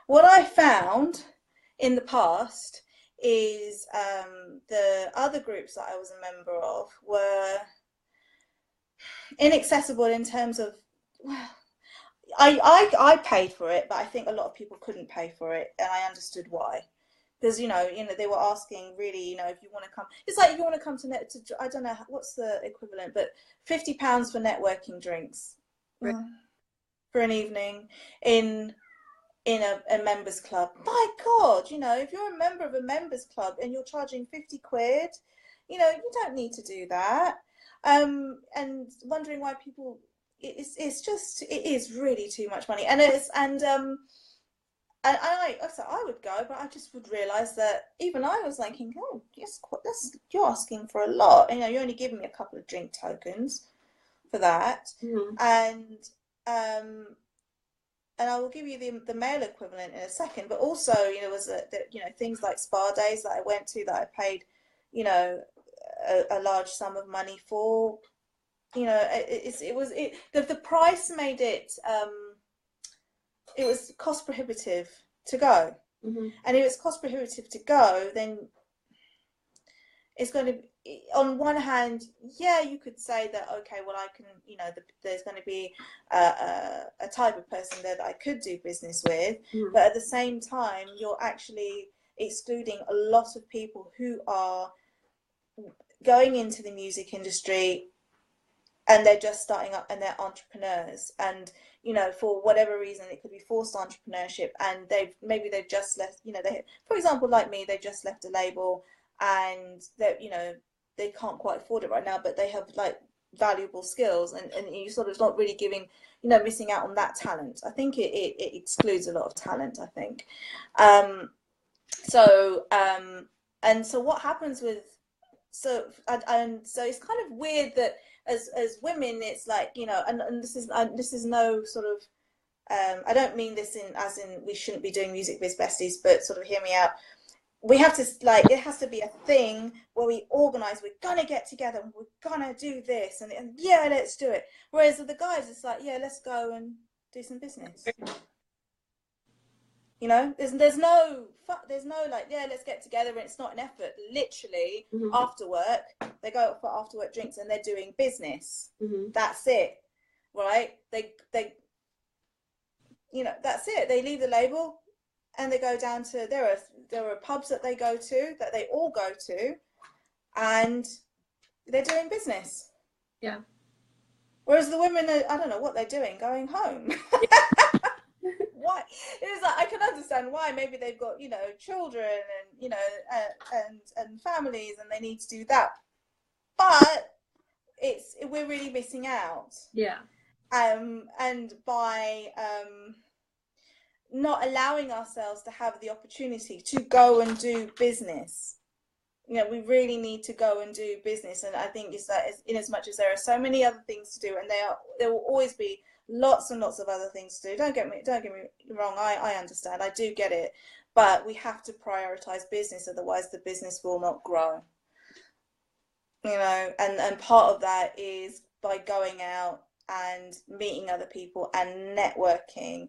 What I found in the past is the other groups that I was a member of were inaccessible in terms of, well, I paid for it, but I think a lot of people couldn't pay for it, and I understood why. Because they were asking really, if you want to come, it's like if you want to come to I don't know what's the equivalent, but £50 for networking drinks Right. for an evening in a members club. My God, if you're a member of a members club and you're charging 50 quid, you don't need to do that. And wondering why people, it is really too much money. And I would go, but I just would realise that even I was thinking, oh, yes, you're asking for a lot. You're only giving me a couple of drink tokens for that. Mm-hmm. And I will give you the male equivalent in a second. But also, was things like spa days that I went to that I paid, a large sum of money for. The price made it. It was cost prohibitive to go. Mm-hmm. And if it's cost prohibitive to go, then it's going to, on one hand, yeah, you could say that, okay, well, I can, there's going to be a type of person there that I could do business with. Mm-hmm. But at the same time, you're actually excluding a lot of people who are going into the music industry and they're just starting up and they're entrepreneurs, and for whatever reason it could be forced entrepreneurship, and they've just left, for example, like me, they just left a label and they can't quite afford it right now, but they have like valuable skills, and you sort of not really giving, missing out on that talent. I think it excludes a lot of talent, I think. And so what happens with, so it's kind of weird that as women, it's like, and this is no sort of, I don't mean this as in we shouldn't be doing music biz besties, but sort of hear me out. We have to, like, it has to be a thing where we organise, we're gonna get together, we're gonna do this, and yeah, let's do it. Whereas with the guys, it's like, yeah, let's go and do some business. There's no like, yeah, let's get together, and it's not an effort. Literally, mm-hmm. after work, they go out for after work drinks and they're doing business. Mm-hmm. That's it, right? They that's it. They leave the label and they go down to, there are pubs that they go to, that they all go to, and they're doing business. Yeah. Whereas the women are, I don't know what they're doing, going home. Why? It's like, I can understand why. Maybe they've got, children and, and families, and they need to do that. But we're really missing out. Yeah. And by not allowing ourselves to have the opportunity to go and do business. We really need to go and do business. And I think it's that, in as much as there are so many other things to do, and there will always be lots and lots of other things to do. Don't get me wrong. I understand. I do get it. But we have to prioritize business. Otherwise, the business will not grow. And part of that is by going out and meeting other people and networking.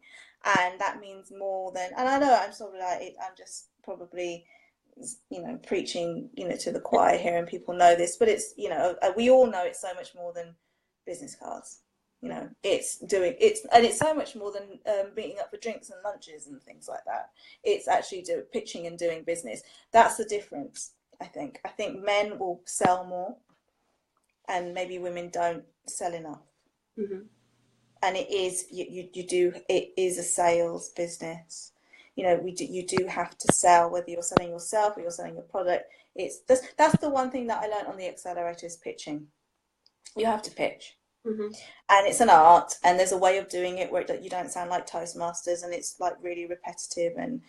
And that means more than, and I know I'm sort of like, I'm just probably, preaching, to the choir here, and people know this, but it's, we all know it's so much more than business cards. It's so much more than meeting up for drinks and lunches and things like that. It's actually pitching and doing business. That's the difference, I think. I think men will sell more, and maybe women don't sell enough. Mm-hmm. And it is, it is a sales business. You do have to sell, whether you're selling yourself or you're selling your product. That's the one thing that I learned on the accelerator, is pitching. You have to pitch. Mm-hmm. And it's an art, and there's a way of doing it where you don't sound like Toastmasters, and it's like really repetitive and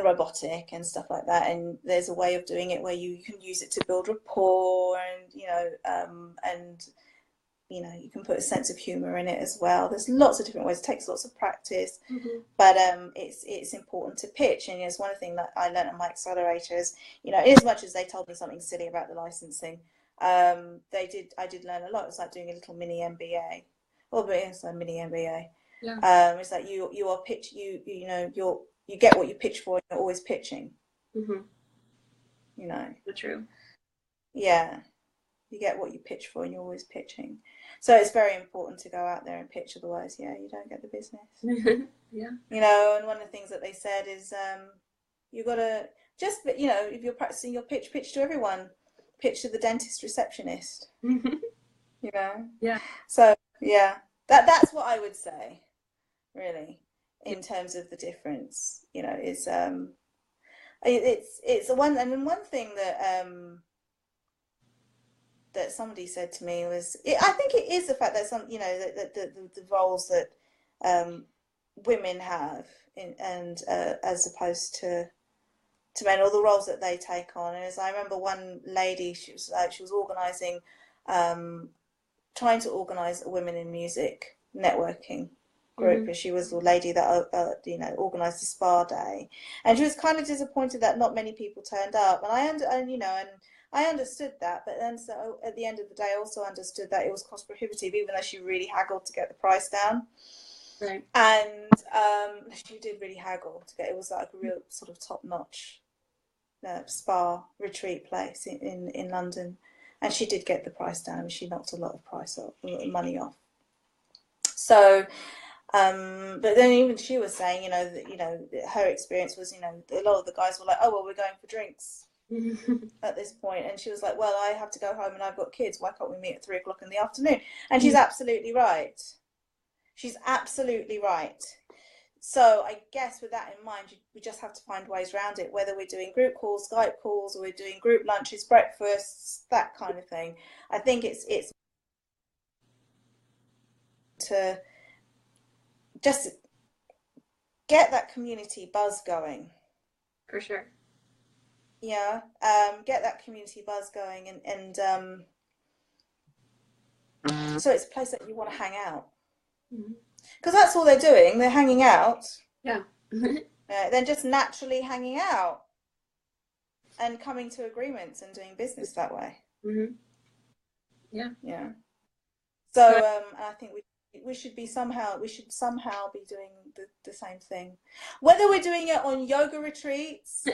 robotic and stuff like that. And there's a way of doing it where you can use it to build rapport, and you know, you can put a sense of humor in it as well. There's lots of different ways. It takes lots of practice, but it's important to pitch. And it's one thing that I learned on my accelerator is, you know, as much as they told me something silly about the licensing, I did learn a lot. It's like doing a little mini MBA. Well, but it's a mini MBA. Yeah. It's like you are pitch you know you get what you pitch for, and you're always pitching. You know. That's true. Yeah. You get what you pitch for, and you're always pitching. So it's very important to go out there and pitch, otherwise, yeah, you don't get the business. Yeah. You know, and one of the things that they said is you got to just, you know, if you're practicing your pitch, pitch to everyone. Pitch to the dentist receptionist. You know? Yeah. So, yeah, that's what I would say, really, in terms of the difference. You know, is it's one, and then one thing that that somebody said to me was, I think it is the fact that some, you know, that the roles that women have and as opposed to men, or the roles that they take on. And as I remember, one lady, she was organising, trying to organise a women in music networking group, and she was the lady that you know, organised a spa day, and she was kind of disappointed that not many people turned up. And I understood that, but then so at the end of the day, I also understood that it was cost prohibitive, even though she really haggled to get the price down. Right. And she did really haggle to get. It was like a real sort of top notch spa retreat place in London, and she did get the price down, and she knocked a lot of money off. So, but then even she was saying, you know, that, you know, her experience was, you know, a lot of the guys were like, oh well, we're going for drinks at this point, and she was like, well, I have to go home and I've got kids. Why can't we meet at 3 o'clock in the afternoon? And she's absolutely right. She's absolutely right. So I guess with that in mind, we just have to find ways around it, whether we're doing group calls, Skype calls, or we're doing group lunches, breakfasts, that kind of thing. I think it's to just get that community buzz going. For sure. Yeah, get that community buzz going, and so it's a place that you want to hang out. Because that's all they're doing. They're hanging out. Yeah. They're just naturally hanging out and coming to agreements and doing business that way. Yeah. Yeah. So I think we should somehow be doing the same thing. Whether we're doing it on yoga retreats,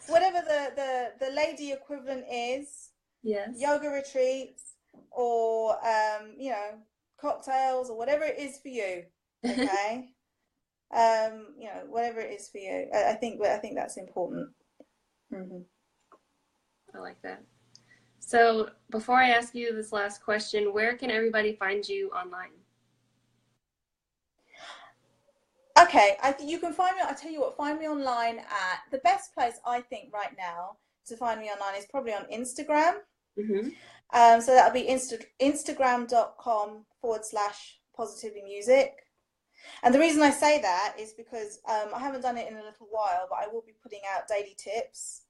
whatever the lady equivalent is. Yes. Yoga retreats, or you know, cocktails, or whatever it is for you. Okay. You know, whatever it is for you. I think that's important. I like that. So before I ask you this last question, where can everybody find you online? Okay, you can find me. I tell you what, find me online at the best place I think right now to find me online is probably on Instagram. So that'll be instagram.com/positivelymusic. And the reason I say that is because I haven't done it in a little while, but I will be putting out daily tips.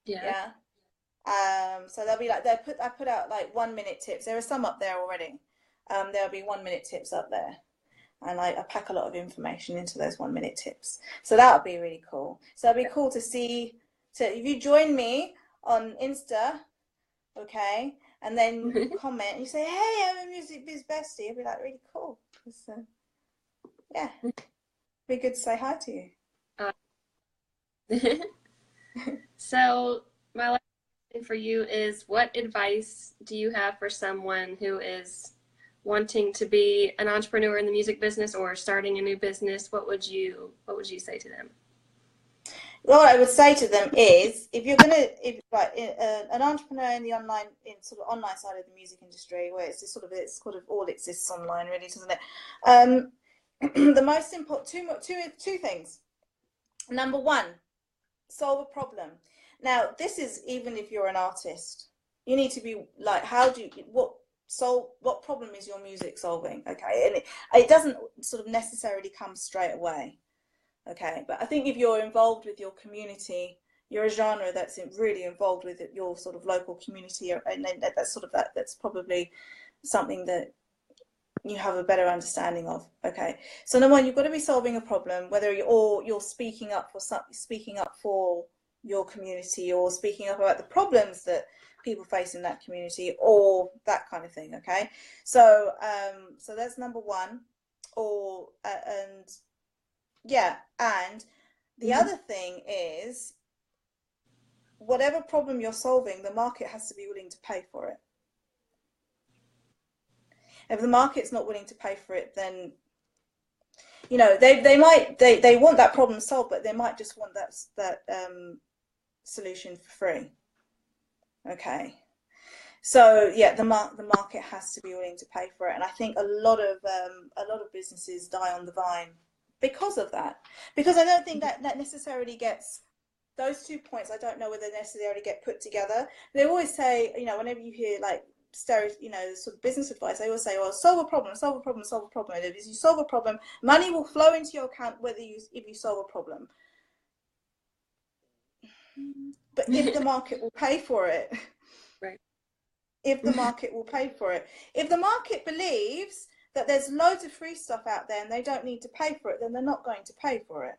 Yeah. So they'll be like, I put out like 1-minute tips. There are some up there already. There'll be 1-minute tips up there. And I pack a lot of information into those 1-minute tips. So that'll be really cool. So it'll be cool to see. So if you join me on Insta, okay, and then you comment and you say, hey, I'm a music biz bestie, it'll be like really cool. Yeah, be good to say hi to you. So my last question for you is, what advice do you have for someone who is wanting to be an entrepreneur in the music business or starting a new business? What would you say to them? Well, what I would say to them is, if you're an entrepreneur in the online side of the music industry, where it's sort of all exists online, really, doesn't it? The most important two things. Number one, solve a problem. Now, this is even if you're an artist, you need to be like, what problem is your music solving? Okay, and it doesn't sort of necessarily come straight away. Okay, but I think if you're involved with your community, you're a genre that's really involved with your sort of local community, and that's probably something that you have a better understanding of. Okay, so number one, you've got to be solving a problem, whether you're speaking up for your community, or speaking up about the problems that people face in that community, or that kind of thing. Okay, so so that's number one. Or and yeah, and the other thing is, whatever problem you're solving, the market has to be willing to pay for it. If the market's not willing to pay for it, then they want that problem solved, but they might just want that solution for free. Okay, so yeah, the market has to be willing to pay for it, and I think a lot of businesses die on the vine because of that. Because I don't think that necessarily gets, those 2 points, I don't know whether they necessarily get put together. They always say, whenever you hear like sort of business advice, they always say, well, solve a problem, solve a problem, solve a problem. And if you solve a problem, money will flow into your account if you solve a problem. But if the market will pay for it, right? If the market will pay for it, if the market believes that there's loads of free stuff out there and they don't need to pay for it, then they're not going to pay for it.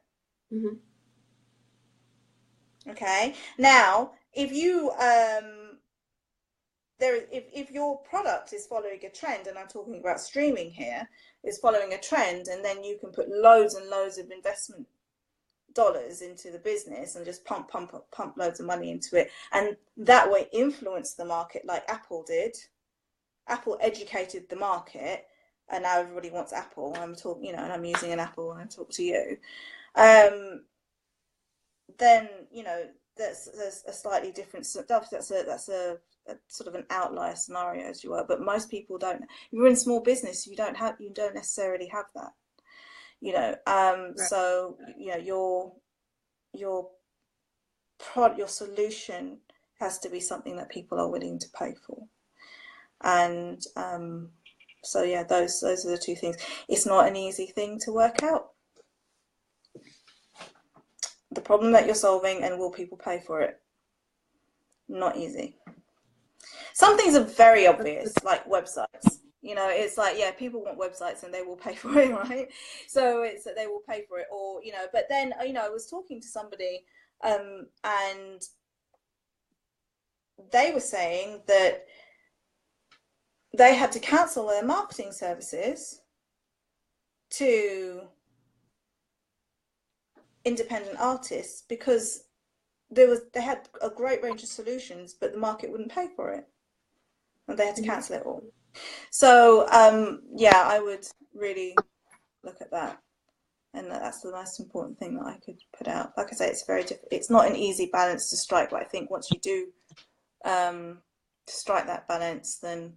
Okay. Now, if you if your product is following a trend, and I'm talking about streaming here, is following a trend, and then you can put loads and loads of investment dollars into the business and just pump loads of money into it, and that way influence the market like Apple did. Apple educated the market, and now everybody wants Apple. I'm talking, and I'm using an Apple when I talk to you. Then that's a slightly different stuff. That's a sort of an outlier scenario, as you were. But most people don't. If you're in small business, you don't necessarily have that. Right. So your solution has to be something that people are willing to pay for. And so yeah, those are the two things. It's not an easy thing to work out, the problem that you're solving, and will people pay for it? Not easy. Some things are very obvious, like websites. It's like, yeah, people want websites and they will pay for it, right? So it's that they will pay for it, or but then I was talking to somebody and they were saying that they had to cancel their marketing services to independent artists because they had a great range of solutions, but the market wouldn't pay for it, and they had to cancel it all. So yeah, I would really look at that, and that's the most important thing that I could put out. Like I say, it's very difficult. It's not an easy balance to strike, but I think once you do strike that balance, then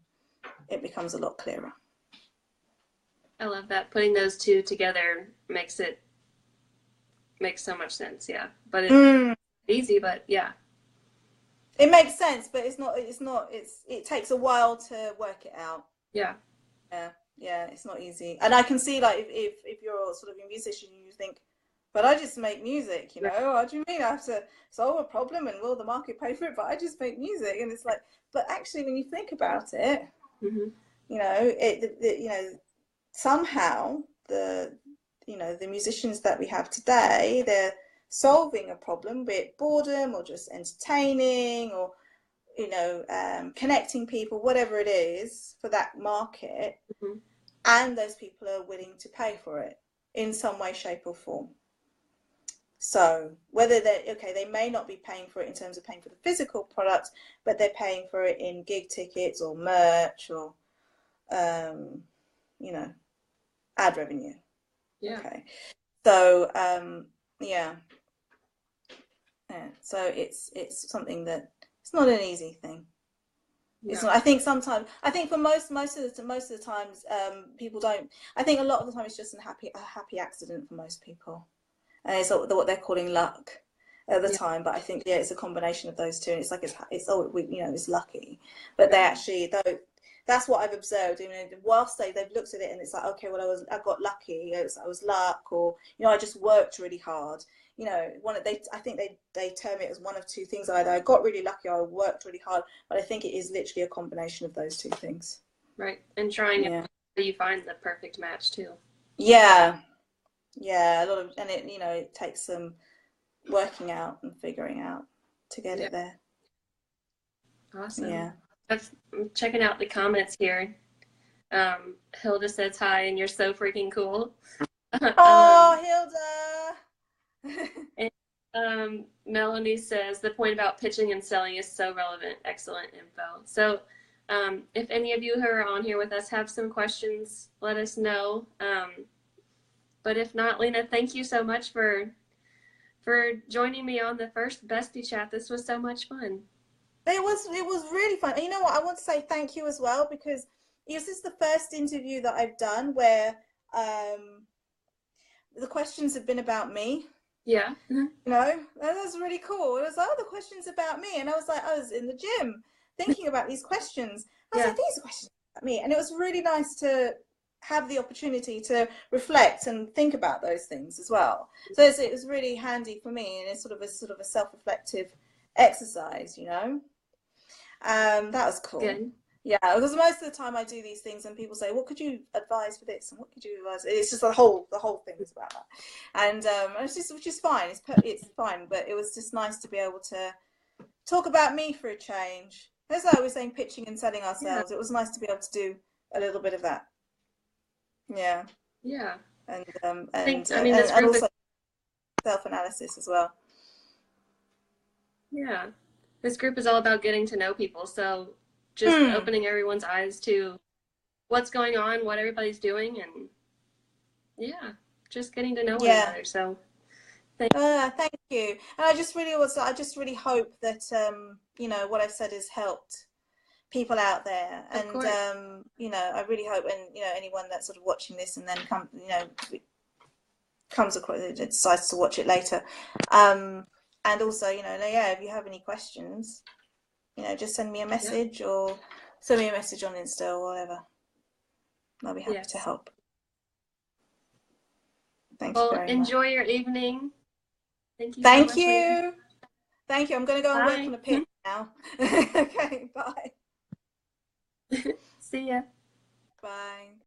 it becomes a lot clearer. I love that. Putting those two together makes so much sense. Yeah, but it's easy, but yeah, it makes sense, but it takes a while to work it out. Yeah, it's not easy. And I can see, like, if you're sort of a musician, you think, but I just make music, what do you mean I have to solve a problem and will the market pay for it? But I just make music. And it's like, but actually when you think about it, somehow the musicians that we have today, they're solving a problem, be it boredom or just entertaining or connecting people, whatever it is for that market, and those people are willing to pay for it in some way, shape or form. So whether they may not be paying for it in terms of paying for the physical product, but they're paying for it in gig tickets or merch or ad revenue. Yeah. Okay. So so it's something that it's not an easy thing. Yeah. It's not. I think for most of the times people don't. I think a lot of the time it's just a happy accident for most people, and it's what they're calling luck at the time. But I think it's a combination of those two. And it's like it's lucky, but they actually though. That's what I've observed. Whilst they've looked at it and it's like, okay, well, I got lucky. I was luck, or I just worked really hard. I think they term it as one of two things. Either I got really lucky or I worked really hard. But I think it is literally a combination of those two things. Right. And trying Yeah. until you find the perfect match too. Yeah. Yeah. A lot of, and it, you know, it takes some working out and figuring out to get Yeah. it there. Awesome. Yeah. I'm checking out the comments here. Hilda says hi, and you're so freaking cool. Oh, Hilda. And Melanie says the point about pitching and selling is so relevant. Excellent info. So, if any of you who are on here with us have some questions, let us know. But if not, Leena, thank you so much for joining me on the first Bestie chat. This was so much fun. It was really fun. And you know what? I want to say thank you as well, because this is the first interview that I've done where the questions have been about me. Yeah. You know, that was really cool. It was like, oh, the questions about me. And I was like, I was in the gym thinking about these questions. I was Yeah. like, these are questions about me. And it was really nice to have the opportunity to reflect and think about those things as well. So it was really handy for me, and it's sort of a self-reflective exercise, you know. That was cool. Good. Yeah, because most of the time I do these things and people say, "What could you advise for this?" and "What could you advise?" It's just the whole thing is about that, and it's just, which is fine. It's fine, but it was just nice to be able to talk about me for a change. As I was saying, pitching and selling ourselves. Yeah. It was nice to be able to do a little bit of that. Yeah, Yeah. and I mean, this and group is, also self-analysis as well. yeah, this group is all about getting to know people. So just opening everyone's eyes to what's going on, what everybody's doing, and yeah, just getting to know one Yeah. another. So Thank you. And I just really hope that you know, what I've said has helped people out there. of And course, you know, I really hope, and you know, anyone that's sort of watching this and then comes across it, decides to watch it later. And also, you know, yeah, if you have any questions, you know, just send me a yeah, message or send me a message on Insta or whatever. I'll be happy to yes. help. Thank you Well, very much. enjoy your evening. Thank you so Thank much, Leena. you. Thank you. I'm going to go and work Bye. on a pitch now. Okay, bye. See ya. Bye.